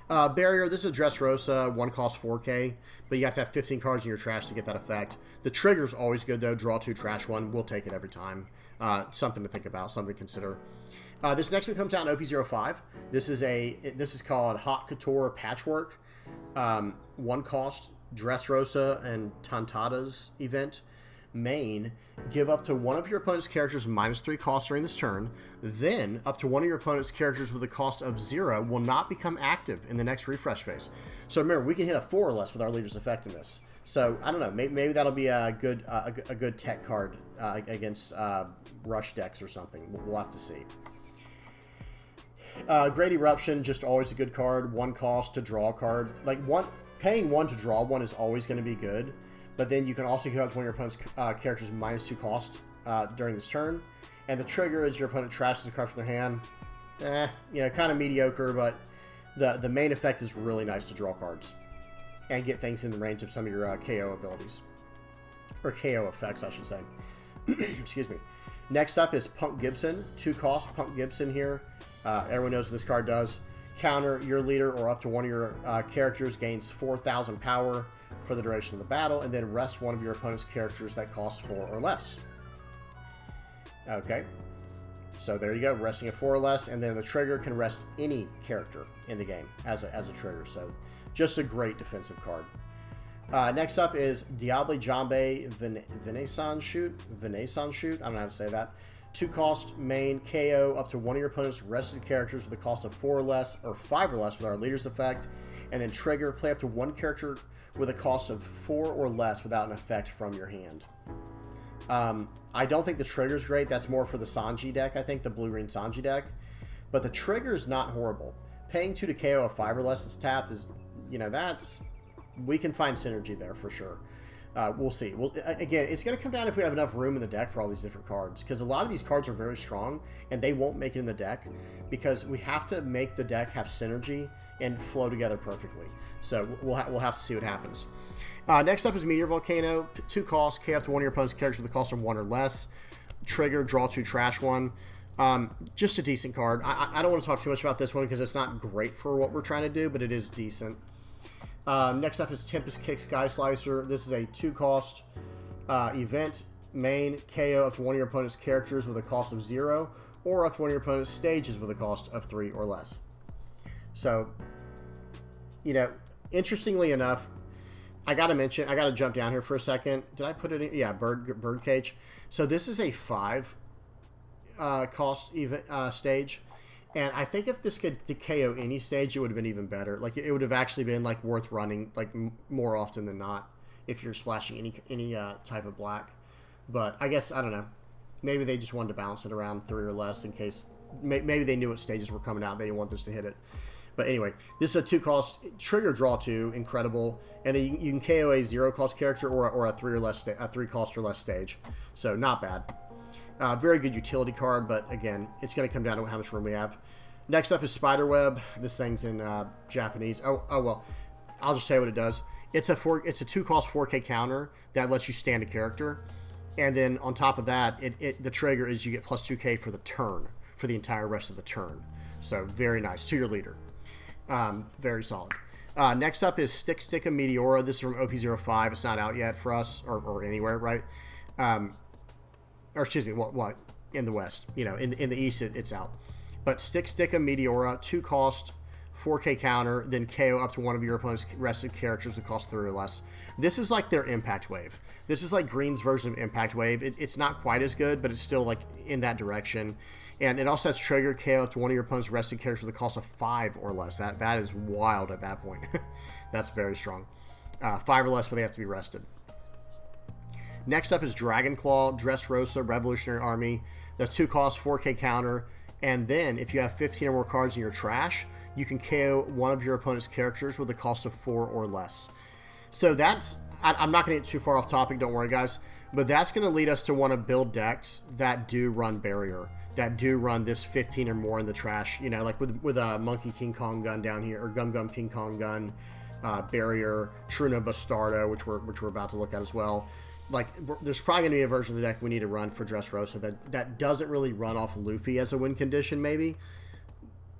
Barrier, this is a Dressrosa, 1 cost 4k, but you have to have 15 cards in your trash to get that effect. The trigger's always good though, draw 2, trash 1, we'll take it every time. Something to think about, something to consider. This next one comes out in OP05. This is called Hot Couture Patchwork. 1 cost, Dressrosa and Tantada's event. main, give up to one of your opponent's characters -3 cost during this turn. Then, up to one of your opponent's characters with a cost of 0 will not become active in the next refresh phase. So remember, we can hit a 4 or less with our leader's effect in this. So I don't know, maybe that'll be a good tech card against rush decks or something. We'll have to see. Great Eruption, just always a good card. 1 cost to draw a card. Like paying 1 to draw 1 is always going to be good. But then you can also give up to one of your opponent's characters -2 cost during this turn. And the trigger is your opponent trashes a card from their hand. Kind of mediocre, but the main effect is really nice to draw cards. And get things in the range of some of your KO abilities. Or KO effects, I should say. Excuse me. Next up is Punk Gibson. 2 cost Punk Gibson here. Everyone knows what this card does. Counter, your leader or up to one of your characters gains 4,000 power for the duration of the battle, and then rest one of your opponent's characters that costs 4 or less. Okay. So there you go, resting at 4 or less, and then the trigger can rest any character in the game as a trigger. So just a great defensive card. Next up is Diable Jambe Venaison Shoot. I don't know how to say that. 2 cost main KO up to one of your opponent's rested characters with a cost of 4 or less, or 5 or less with our leader's effect, and then trigger, play up to one character with a cost of 4 or less without an effect from your hand. I don't think the trigger's great. That's more for the Sanji deck, I think, the blue-green Sanji deck. But the trigger is not horrible. Paying 2 to KO a 5 or less that's tapped is, we can find synergy there for sure. We'll see. Again, it's going to come down if we have enough room in the deck for all these different cards, because a lot of these cards are very strong, and they won't make it in the deck, because we have to make the deck have synergy and flow together perfectly. So we'll have to see what happens. Next up is Meteor Volcano. 2 costs, K up to one of your opponent's characters with a cost of 1 or less. Trigger, draw 2, trash 1. Just a decent card. I don't want to talk too much about this one because it's not great for what we're trying to do, but it is decent. Next up is Tempest Kick Sky Slicer. This is a 2 cost event. Main, KO up to one of your opponent's characters with a cost of 0, or up to one of your opponent's stages with a cost of 3 or less. So, interestingly enough, I got to jump down here for a second. Did I put it in? Yeah, Birdcage. So this is a 5 cost stage. And I think if this could KO any stage, it would have been even better. Like, it would have actually been, like, worth running, like, more often than not if you're splashing any type of black. But I guess, I don't know. Maybe they just wanted to bounce it around 3 or less in case... Maybe they knew what stages were coming out. They didn't want this to hit it. But anyway, this is a 2 cost, trigger, draw 2, incredible. And then you can KO a 0 cost character or a 3 or less, a 3 cost or less stage. So, not bad. Very good utility card, but again, it's going to come down to how much room we have. Next up is Spiderweb. This thing's in Japanese. Oh well, I'll just tell you what it does. It's a 2 cost 4K counter that lets you stand a character, and then on top of that, the trigger is you get plus 2K for the turn, for the entire rest of the turn. So very nice to your leader. Very solid. Next up is Sticka Meteora. This is from OP05. It's not out yet for us or anywhere, right? Or excuse me, what in the West? In the East, it's out. But Sticka Meteora, 2 cost, 4K counter, then KO up to one of your opponent's rested characters that cost 3 or less. This is like their Impact Wave. This is like Green's version of Impact Wave. It's not quite as good, but it's still like in that direction. And it also has trigger, KO up to one of your opponent's rested characters with a cost of 5 or less. That is wild at that point. That's very strong. 5 or less, but they have to be rested. Next up is Dragonclaw, Dressrosa, Revolutionary Army. That's 2 costs, 4K counter. And then, if you have 15 or more cards in your trash, you can KO one of your opponent's characters with a cost of 4 or less. So that's... I'm not going to get too far off topic, don't worry, guys. But that's going to lead us to want to build decks that do run Barrier, that do run this 15 or more in the trash. Like with a Monkey King Kong gun down here, or Gum King Kong gun, Barrier, Truna Bastardo, which we're about to look at as well. Like, there's probably going to be a version of the deck we need to run for Dressrosa that doesn't really run off Luffy as a win condition, maybe.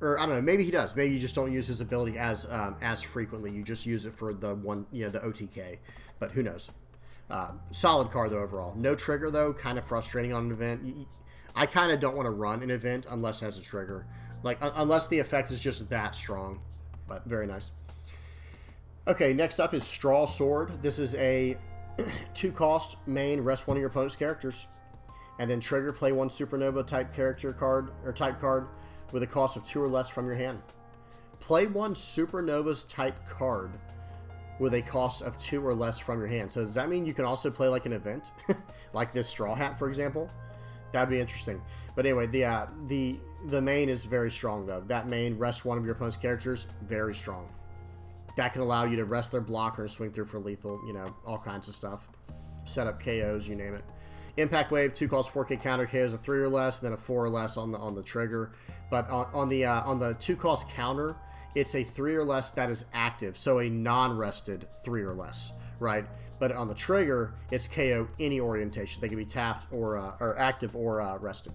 Or, I don't know, maybe he does. Maybe you just don't use his ability as frequently. You just use it for the OTK. But who knows. Solid card, though, overall. No trigger, though. Kind of frustrating on an event. I kind of don't want to run an event unless it has a trigger. Like, unless the effect is just that strong. But very nice. Okay, next up is Straw Sword. This is a 2 cost, main, rest one of your opponent's characters. And then trigger, play 1 supernova type character card, or type card, with a cost of 2 or less from your hand. Play 1 supernova's type card with a cost of 2 or less from your hand. So does that mean you can also play like an event? Like this Straw Hat, for example? That'd be interesting. But anyway, the main is very strong, though. That main, rest one of your opponent's characters, very strong. That can allow you to rest their blocker and swing through for lethal, you know, all kinds of stuff. Set up KOs, you name it. Impact Wave, 2 calls, 4K counter, KOs a 3 or less, and then a 4 or less on the trigger. But on the 2 cost counter, it's a 3 or less that is active, so a non-rested 3 or less, right? But on the trigger, it's KO any orientation. They can be tapped or active or rested.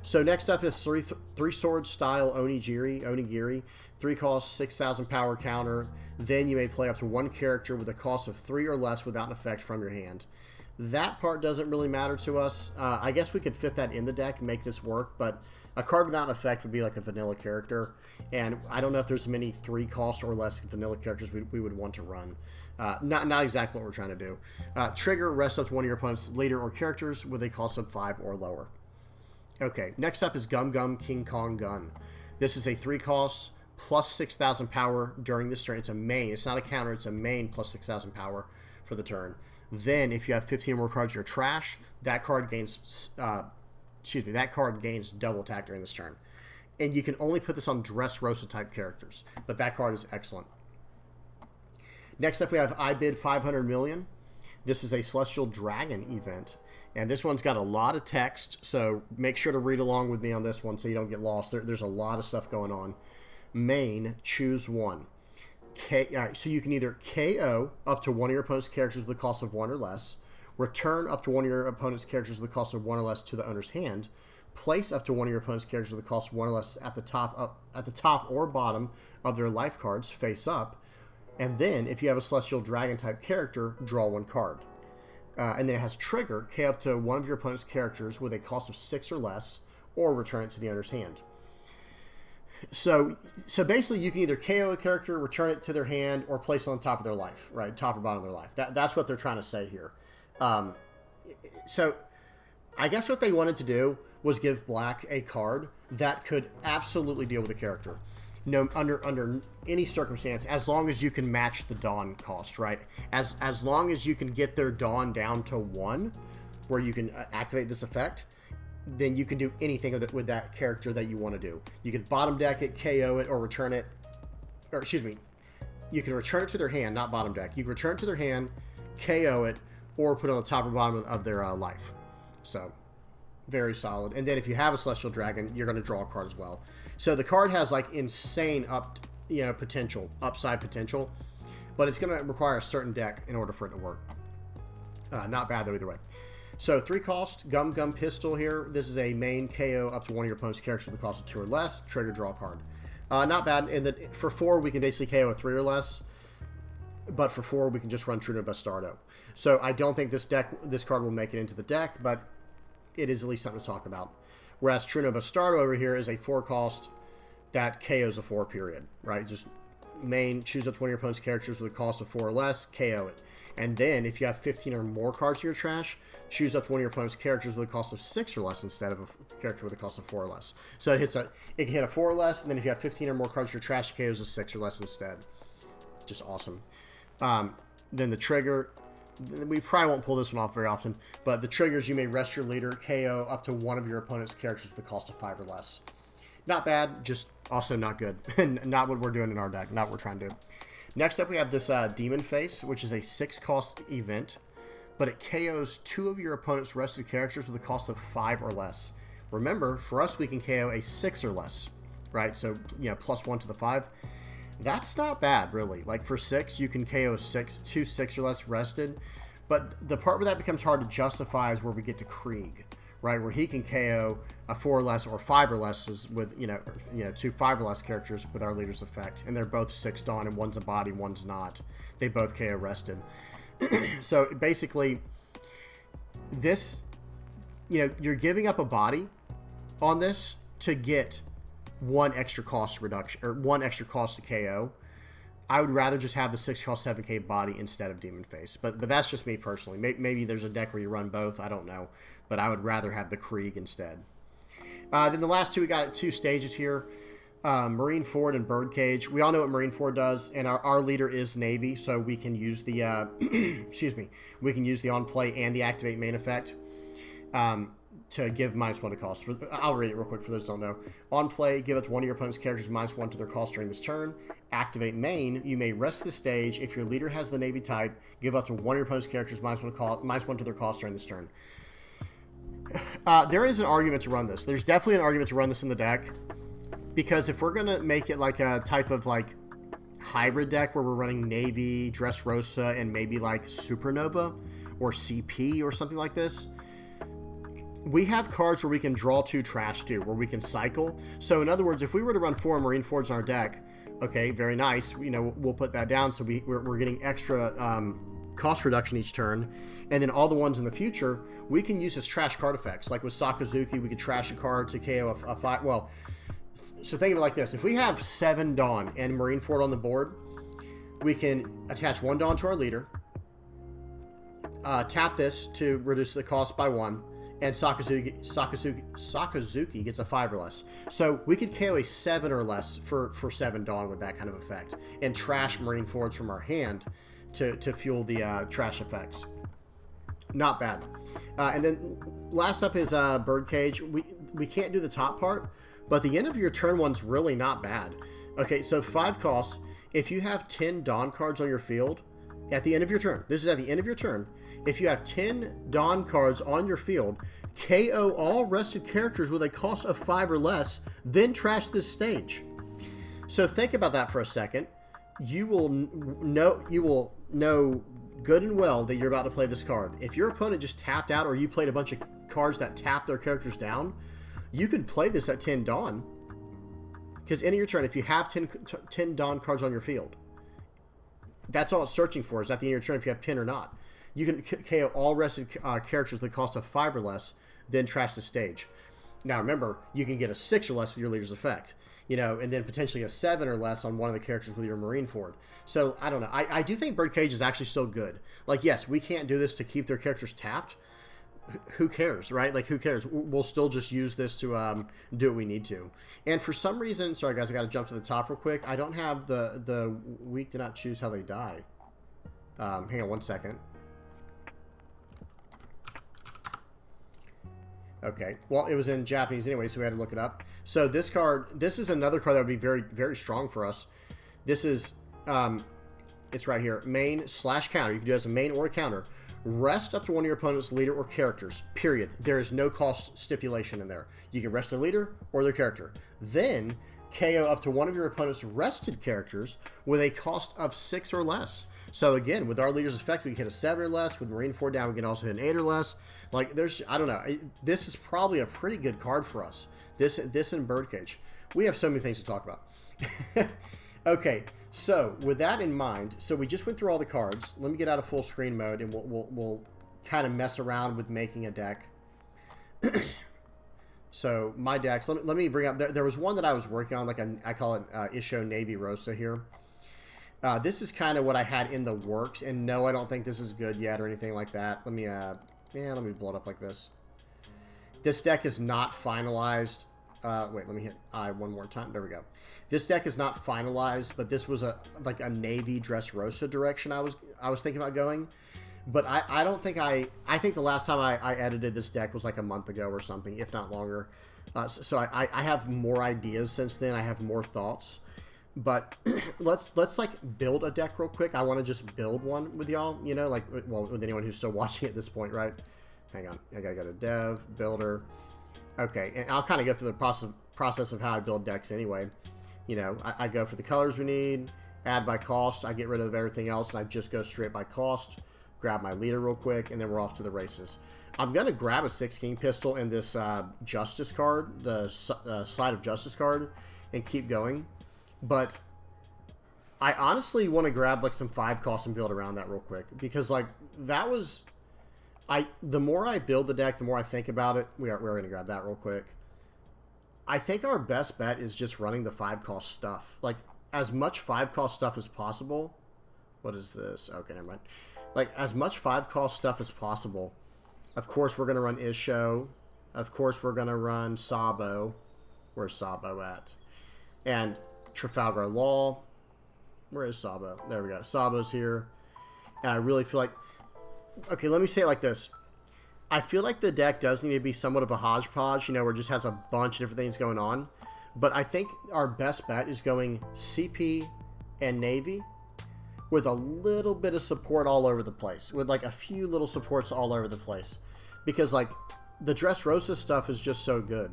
So next up is three sword style Onigiri. 3 cost, 6,000 power counter. Then you may play up to 1 character with a cost of 3 or less without an effect from your hand. That part doesn't really matter to us. I guess we could fit that in the deck and make this work, but a card without an effect would be like a vanilla character, and I don't know if there's many 3 cost or less vanilla characters we would want to run. Not exactly what we're trying to do. Trigger, rest up to 1 of your opponent's leader or characters with a cost of 5 or lower. Okay, next up is Gum Gum King Kong Gun. This is a 3 cost plus 6,000 power during this turn. It's a main. It's not a counter. It's a main plus 6,000 power for the turn. Then, if you have 15 or more cards in your trash, that card gains, that card gains double attack during this turn. And you can only put this on Dressrosa type characters, but that card is excellent. Next up, we have I Bid 500 Million. This is a Celestial Dragon event, and this one's got a lot of text, so make sure to read along with me on this one so you don't get lost. There's a lot of stuff going on. Main, choose 1. All right, so you can either KO up to 1 of your opponent's characters with a cost of 1 or less, return up to 1 of your opponent's characters with a cost of 1 or less to the owner's hand, place up to 1 of your opponent's characters with a cost of 1 or less at the top or bottom of their life cards face up, and then if you have a Celestial Dragon type character, draw 1 card. And then it has trigger, KO up to 1 of your opponent's characters with a cost of 6 or less, or return it to the owner's hand. So basically, you can either KO a character, return it to their hand, or place it on top of their life, right? Top or bottom of their life. That's what they're trying to say here. So I guess what they wanted to do was give Black a card that could absolutely deal with the character. No, under any circumstance, as long as you can match the Dawn cost, right? As long as you can get their Dawn down to 1, where you can activate this effect, then you can do anything with that character that you want to do. You can bottom deck it, KO it, or return it. Or, excuse me, you can return it to their hand, not bottom deck. You can return it to their hand, KO it, or put it on the top or bottom of their life. So, very solid. And then if you have a Celestial Dragon, you're going to draw a card as well. So the card has like insane upside potential, but it's going to require a certain deck in order for it to work. Not bad though either way. So 3 cost, Gum Gum Pistol here. This is a main KO up to 1 of your opponent's characters with a cost of 2 or less. Trigger, draw a card. Not bad. And for 4, we can basically KO a 3 or less. But for 4, we can just run Truno Bastardo. So I don't think this card will make it into the deck, but it is at least something to talk about. Whereas Truno Bastardo over here is a 4 cost that KOs a 4 period, right? Just main, choose up to 1 of your opponent's characters with a cost of 4 or less, KO it. And then, if you have 15 or more cards in your trash, choose up to 1 of your opponent's characters with a cost of 6 or less instead of a character with a cost of 4 or less. So it can hit a 4 or less, and then if you have 15 or more cards in your trash, it KOs a 6 or less instead. Just awesome. Then the trigger, we probably won't pull this one off very often, but the triggers, you may rest your leader, KO up to 1 of your opponent's characters with a cost of 5 or less. Not bad, just also not good. Not what we're doing in our deck, not what we're trying to do. Next up, we have this Demon Face, which is a 6 cost event, but it KOs 2 of your opponent's rested characters with a cost of 5 or less. Remember, for us, we can KO a 6 or less, right? So, plus 1 to the 5. That's not bad, really. Like, for 6, you can KO 2 6 or less rested, but the part where that becomes hard to justify is where we get to Krieg, right? Where he can KO a 4 or less or 5 or less with, 2 5 or less characters with our leader's effect. And they're both 6 Dawn, and one's a body, one's not. They both KO rested. So basically, this, you're giving up a body on this to get 1 extra cost reduction, or 1 extra cost to KO. I would rather just have the 6 cost 7K body instead of Demon Face. But that's just me personally. Maybe there's a deck where you run both. I don't know. But I would rather have the Krieg instead. Then the last two, we got 2 stages here. Marine Ford and Birdcage. We all know what Marine Ford does, and our leader is Navy, so we can use the excuse me, we can use the on play and the activate main effect to give -1 to cost. I'll read it real quick for those who don't know. On play, give up to one of your opponent's characters -1 to their cost during this turn. Activate main. You may rest the stage if your leader has the Navy type. Give up to one of your opponent's characters -1 to their cost during this turn. There is an argument to run this. There's definitely an argument to run this in the deck. Because if we're going to make it like a type of like hybrid deck where we're running Navy, Dressrosa, and maybe like Supernova or CP or something like this, we have cards where we can draw 2, trash 2, where we can cycle. So in other words, if we were to run 4 Marine Fords in our deck, okay, very nice. You know, we'll put that down so we're getting extra cost reduction each turn. And then all the ones in the future, we can use as trash card effects. Like with Sakazuki, we could trash a card to KO a 5. Well, so think of it like this. If we have 7 Dawn and Marine Ford on the board, we can attach 1 Dawn to our leader, tap this to reduce the cost by 1, and Sakazuki gets a 5 or less. So we could KO a 7 or less for 7 Dawn with that kind of effect, and trash Marine Fords from our hand to fuel the trash effects. Not bad. And then last up is Birdcage. We can't do the top part, but the end of your turn one's really not bad. Okay, so 5 costs. If you have 10 Dawn cards on your field, at the end of your turn, this is at the end of your turn, if you have 10 Dawn cards on your field, KO all rested characters with a cost of 5 or less, then trash this stage. So think about that for a second. You will know good and well that you're about to play this card. If your opponent just tapped out, or you played a bunch of cards that tapped their characters down, you can play this at 10 Dawn. Because end of your turn, if you have 10 Dawn cards on your field, that's all it's searching for, is at the end of your turn if you have 10 or not. You can KO all rested characters that cost of 5 or less, then trash the stage. Now remember, you can get a 6 or less with your leader's effect, you know, and then potentially a 7 or less on one of the characters with your Marine Ford. So I don't know. I do think Birdcage is actually so good. Like, yes, we can't do this to keep their characters tapped. Who cares, right? Like, who cares? We'll still just use this to do what we need to. And for some reason, sorry guys, I got to jump to the top real quick. I don't have the weak do not choose how they die. Hang on one second. Okay, well, it was in Japanese anyway, so we had to look it up. So this card, this is another card that would be very, very strong for us. This is, it's right here, main/counter. You can do it as a main or a counter. Rest up to one of your opponent's leader or characters, period. There is no cost stipulation in there. You can rest their leader or their character. Then KO up to one of your opponent's rested characters with a cost of 6 or less. So again, with our leader's effect, we can hit a 7 or less. With Marine 4 down, we can also hit an 8 or less. Like, there's, I don't know. This is probably a pretty good card for us. This and Birdcage. We have so many things to talk about. Okay, so with that in mind, so we just went through all the cards. Let me get out of full screen mode, and we'll kind of mess around with making a deck. So my decks, let me bring up, there was one that I was working on, like I call it Issho Navy Rosa here. This is kind of what I had in the works, and no, I don't think this is good yet or anything like that. Let me blow it up like this. This deck is not finalized. Wait, let me hit I one more time. There we go. This deck is not finalized, but this was like a Navy Dressrosa direction I was thinking about going. But I don't think I think the last time I edited this deck was like a month ago or something, if not longer. So I have more ideas since then. I have more thoughts. But let's like build a deck real quick. I want to just build one with y'all, you know, like, well, with anyone who's still watching at this point, right? Hang on, I gotta go to dev, builder. Okay, and I'll kind of go through the process of how I build decks anyway. You know, I go for the colors we need, add by cost, I get rid of everything else, and I just go straight by cost, grab my leader real quick, and then we're off to the races. I'm going to grab a 6 King pistol in this Justice card, the Slide of Justice card, and keep going. But I honestly want to grab like some 5 costs and build around that real quick, because like that was, the more I build the deck, the more I think about it. We're going to grab that real quick. I think our best bet is just running the 5 cost stuff. Like, as much 5-cost stuff as possible. What is this? Okay, never mind. Like, as much 5-cost stuff as possible. Of course, we're going to run Issho. Of course, we're going to run Sabo. Where's Sabo at? And Trafalgar Law. Where is Sabo? There we go. Sabo's here. And I really feel like... Okay, let me say it like this. I feel like the deck does need to be somewhat of a hodgepodge, you know, where it just has a bunch of different things going on. But I think our best bet is going CP and Navy with a little bit of support all over the place. With like a few little supports all over the place. Because like the Dressrosa stuff is just so good.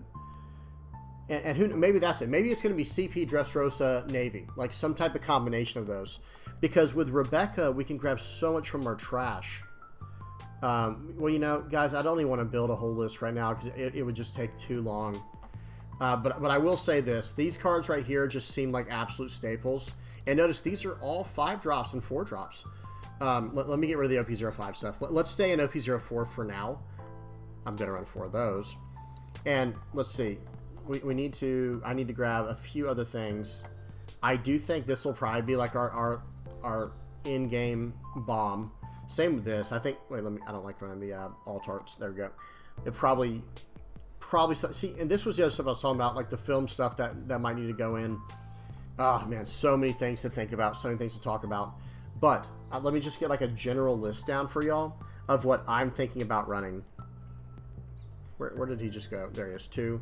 And who, maybe that's it. Maybe it's going to be CP, Dressrosa, Navy. Like some type of combination of those. Because with Rebecca, we can grab so much from our trash. Well, you know, guys, I don't even want to build a whole list right now because it would just take too long. But I will say this. These cards right here just seem like absolute staples. And notice these are all 5-drops and 4-drops. Let me get rid of the OP05 stuff. Let's stay in OP04 for now. I'm going to run 4 of those. And let's see. I need to grab a few other things. I do think this will probably be like our in-game bomb. Same with this. I think, wait, I don't like running the alt arts. There we go. It probably, see, and this was the other stuff I was talking about, like the film stuff that might need to go in. Oh, man, so many things to think about, so many things to talk about. But let me just get like a general list down for y'all of what I'm thinking about running. Where did he just go? There he is. 2.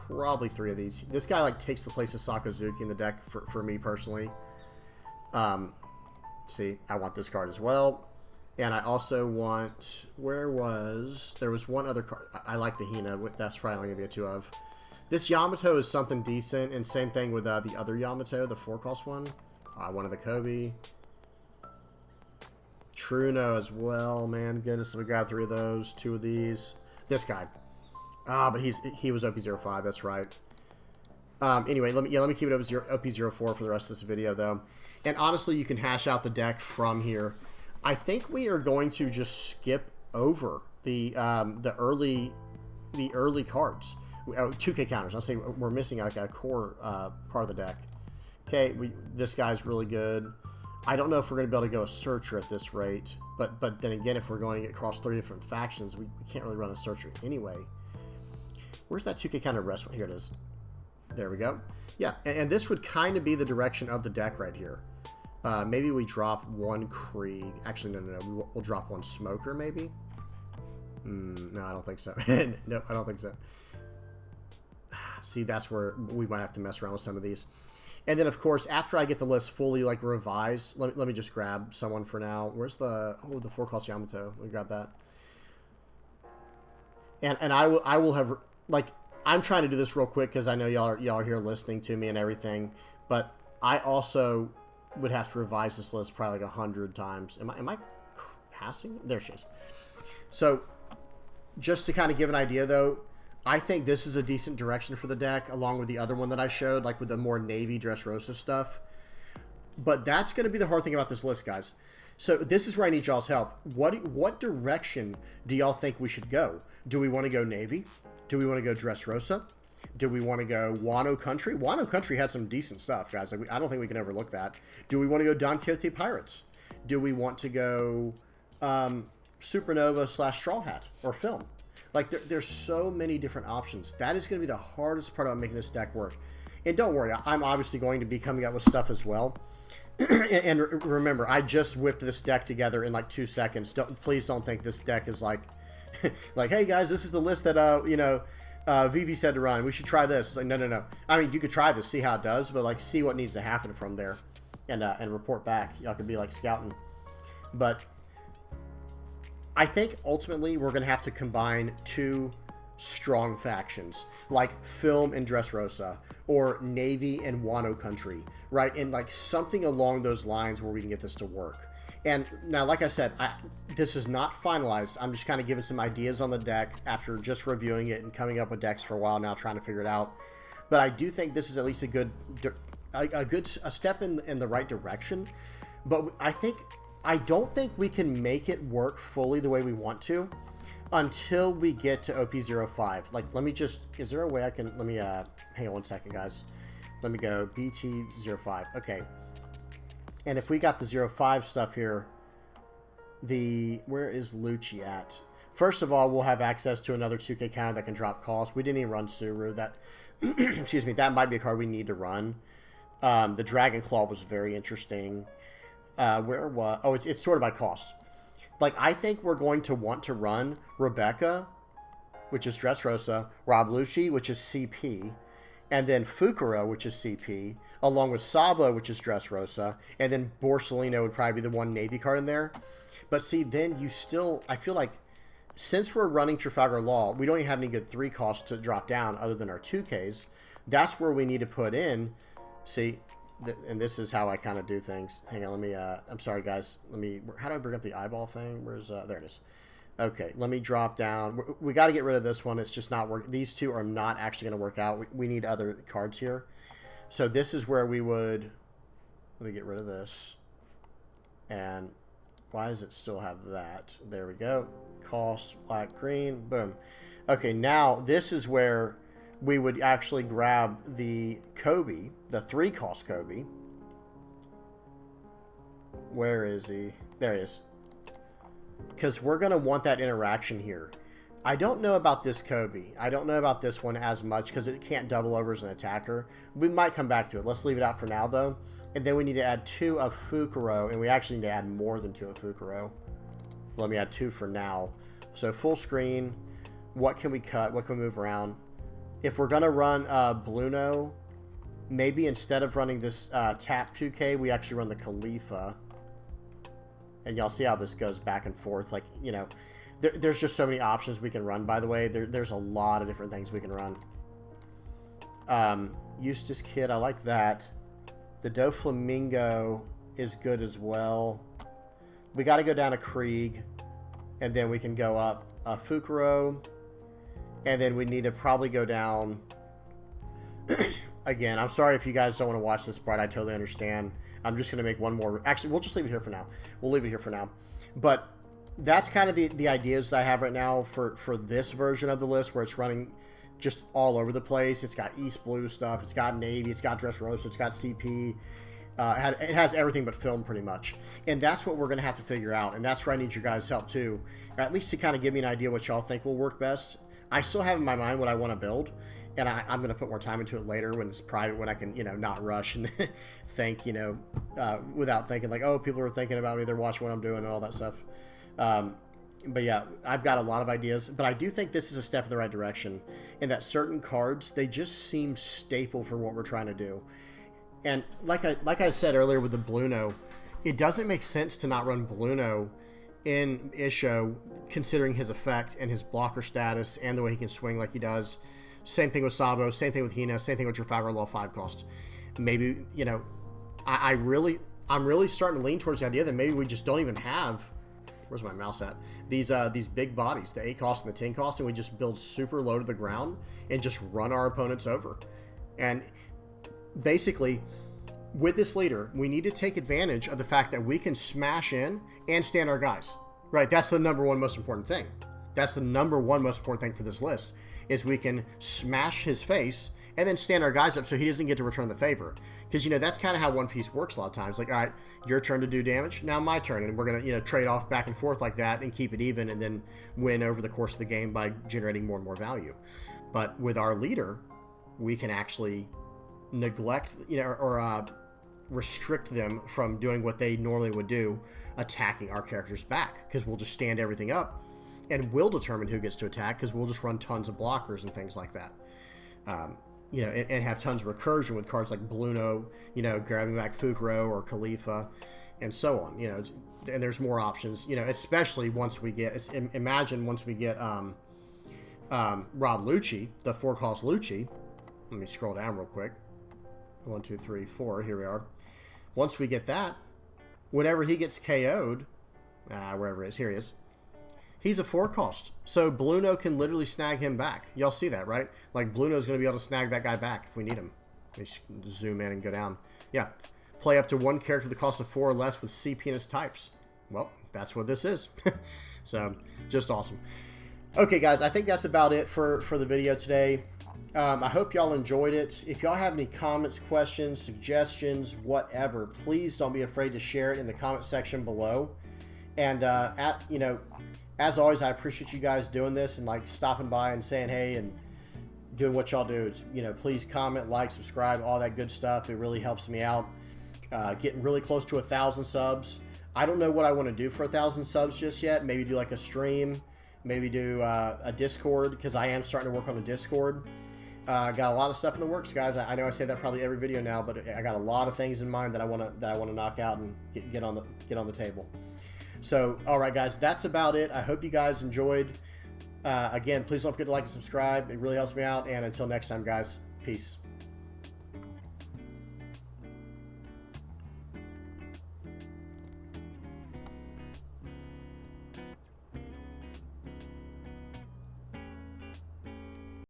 Probably 3 of these. This guy like takes the place of Sakazuki in the deck for me personally. See, I want this card as well. And I also want, there was one other card. I like the Hina. That's probably only going to be a 2 of. This Yamato is something decent. And same thing with the other Yamato, the 4-cost one. One of the Kobe. Truno as well, man. Goodness, let me grab 3 of those. 2 of these. This guy. But he was OP05, that's right. Anyway, let me keep it OP04 for the rest of this video, though. And honestly, you can hash out the deck from here. I think we are going to just skip over the early cards. 2K counters. I'll say we're missing like a core part of the deck. Okay, this guy's really good. I don't know if we're going to be able to go a searcher at this rate, but then again, if we're going to get across 3 different factions, we can't really run a searcher anyway. Where's that 2K counter rest? Here it is. There we go. Yeah, and this would kind of be the direction of the deck right here. Maybe we drop 1 Krieg. Actually, no. We'll drop 1 Smoker, maybe? No, I don't think so. Nope, I don't think so. See, that's where we might have to mess around with some of these. And then, of course, after I get the list fully, like, revised, let me just grab someone for now. Where's the 4-cost Yamato? Let me grab that. And I will have, like, I'm trying to do this real quick because I know y'all are here listening to me and everything. But I also would have to revise this list probably like 100 times. Am I passing? There she is. So, just to kind of give an idea, though, I think this is a decent direction for the deck, along with the other one that I showed, like with the more Navy Dressrosa stuff. But that's going to be the hard thing about this list, guys. So this is where I need y'all's help. What direction do y'all think we should go? Do we want to go Navy? Do we want to go Dressrosa? Do we want to go Wano Country? Wano Country had some decent stuff, guys. Like, I don't think we can overlook that. Do we want to go Don Quixote Pirates? Do we want to go Supernova / Straw Hat or Film? Like, there's so many different options. That is going to be the hardest part about making this deck work. And don't worry, I'm obviously going to be coming up with stuff as well. And remember, I just whipped this deck together in like 2 seconds. Please don't think this deck is like, like, hey guys, this is the list that Vivi said to run. We should try this. It's like, no. I mean, you could try this, see how it does, but like, see what needs to happen from there, and report back. Y'all could be like scouting. But I think ultimately we're going to have to combine 2 strong factions, like Film and Dressrosa, or Navy and Wano Country, right? And like something along those lines where we can get this to work. And now, like I said, this is not finalized. I'm just kind of giving some ideas on the deck after just reviewing it and coming up with decks for a while now, trying to figure it out. But I do think this is at least a step in the right direction. But I don't think we can make it work fully the way we want to until we get to OP05. Like, let me just, is there a way I can, hang on 1 second, guys. Let me go BT05. Okay. And if we got the 05 stuff here, where is Lucci at? First of all, we'll have access to another 2K counter that can drop cost. We didn't even run Suru. That, excuse me, that might be a card we need to run. The Dragon Claw was very interesting. Where was? Oh, it's sorted by cost. Like, I think we're going to want to run Rebecca, which is Dressrosa, Rob Lucci, which is CP, and then Fukuro, which is CP, along with Sabo, which is Dressrosa, and then Borsellino would probably be the one Navy card in there. But see, then you still, I feel like, since we're running Trafalgar Law, we don't even have any good 3 costs to drop down other than our 2Ks. That's where we need to put in, see, and this is how I kind of do things. Hang on, let me, I'm sorry, guys. How do I bring up the eyeball thing? There it is. Okay, let me drop down. We got to get rid of this one. It's just not working. These two are not actually going to work out. We need other cards here. So this is where we would, let me get rid of this. And why does it still have that? There we go. Cost, black, green, boom. Okay, now this is where we would actually grab the Kobe, the 3 cost Kobe. Where is he? There he is. Because we're going to want that interaction here. I don't know about this Kobe. I don't know about this one as much because it can't double over as an attacker. We might come back to it. Let's leave it out for now, though. And then we need to add 2 of Fukuro, and we actually need to add more than 2 of Fukuro. Let me add 2 for now. So full screen. What can we cut? What can we move around? If we're going to run Bluno, maybe instead of running this tap 2K, we actually run the Khalifa. And y'all see how this goes back and forth. Like, you know, there's just so many options we can run, by the way. There's a lot of different things we can run. Eustace Kid, I like that. The Doflamingo is good as well. We got to go down to Krieg. And then we can go up Fukuro. And then we need to probably go down... Again, I'm sorry if you guys don't want to watch this part. I totally understand. I'm just going to make one more. Actually, we'll just leave it here for now. We'll leave it here for now. But that's kind of the ideas I have right now for this version of the list, where it's running just all over the place. It's got East Blue stuff. It's got Navy. It's got Dressrosa. It's got CP. It has everything but film, pretty much. And that's what we're going to have to figure out. And that's where I need your guys' help, too. Or at least to kind of give me an idea what y'all think will work best. I still have in my mind what I want to build. And I'm going to put more time into it later when it's private, when I can, you know, not rush and think, you know, without thinking like, oh, people are thinking about me, they're watching what I'm doing and all that stuff. But yeah, I've got a lot of ideas, but I do think this is a step in the right direction, and that certain cards, they just seem staple for what we're trying to do. And like I said earlier with the Bluno, it doesn't make sense to not run Bluno in Issho, considering his effect and his blocker status and the way he can swing like he does. Same thing with Sabo, same thing with Hina, same thing with Trafalgar Law 5 cost. Maybe, you know, I'm really starting to lean towards the idea that maybe we just don't even have, where's my mouse at? These big bodies, the 8 cost and the 10 cost, and we just build super low to the ground and just run our opponents over. And basically, with this leader, we need to take advantage of the fact that we can smash in and stand our guys. Right, that's the number one most important thing. That's the number one most important thing for this list, is we can smash his face and then stand our guys up so he doesn't get to return the favor. Because, you know, that's kind of how One Piece works a lot of times. Like, all right, your turn to do damage, now my turn. And we're going to, you know, trade off back and forth like that and keep it even and then win over the course of the game by generating more and more value. But with our leader, we can actually neglect, you know, or restrict them from doing what they normally would do, attacking our characters back. Because we'll just stand everything up. And we'll determine who gets to attack because we'll just run tons of blockers and things like that. You know, and have tons of recursion with cards like Bluno, you know, grabbing back Fukuro or Khalifa, and so on. You know, and there's more options. You know, especially once we get, imagine once we get Rob Lucci, the 4-cost Lucci. Let me scroll down real quick. 1, 2, 3, 4. Here we are. Once we get that, whenever he gets KO'd, wherever it is, here he is. He's a 4-cost, so Bluno can literally snag him back. Y'all see that, right? Like, Bluno's going to be able to snag that guy back if we need him. Let me zoom in and go down. Yeah. Play up to 1 character with the cost of 4 or less with CP in his types. Well, that's what this is. So, just awesome. Okay, guys, I think that's about it for the video today. I hope y'all enjoyed it. If y'all have any comments, questions, suggestions, whatever, please don't be afraid to share it in the comment section below. And as always, I appreciate you guys doing this and like stopping by and saying hey and doing what y'all do. Please comment, like, subscribe, all that good stuff. It really helps me out. Getting really close to 1,000 subs. I don't know what I want to do for 1,000 subs just yet. Maybe do like a stream, maybe do a Discord, because I am starting to work on a Discord. Got a lot of stuff in the works, guys. I know I say that probably every video now, but I got a lot of things in mind that I want to knock out and get on the table. So, all right, guys, that's about it. I hope you guys enjoyed. Again, please don't forget to like and subscribe. It really helps me out. And until next time, guys, peace.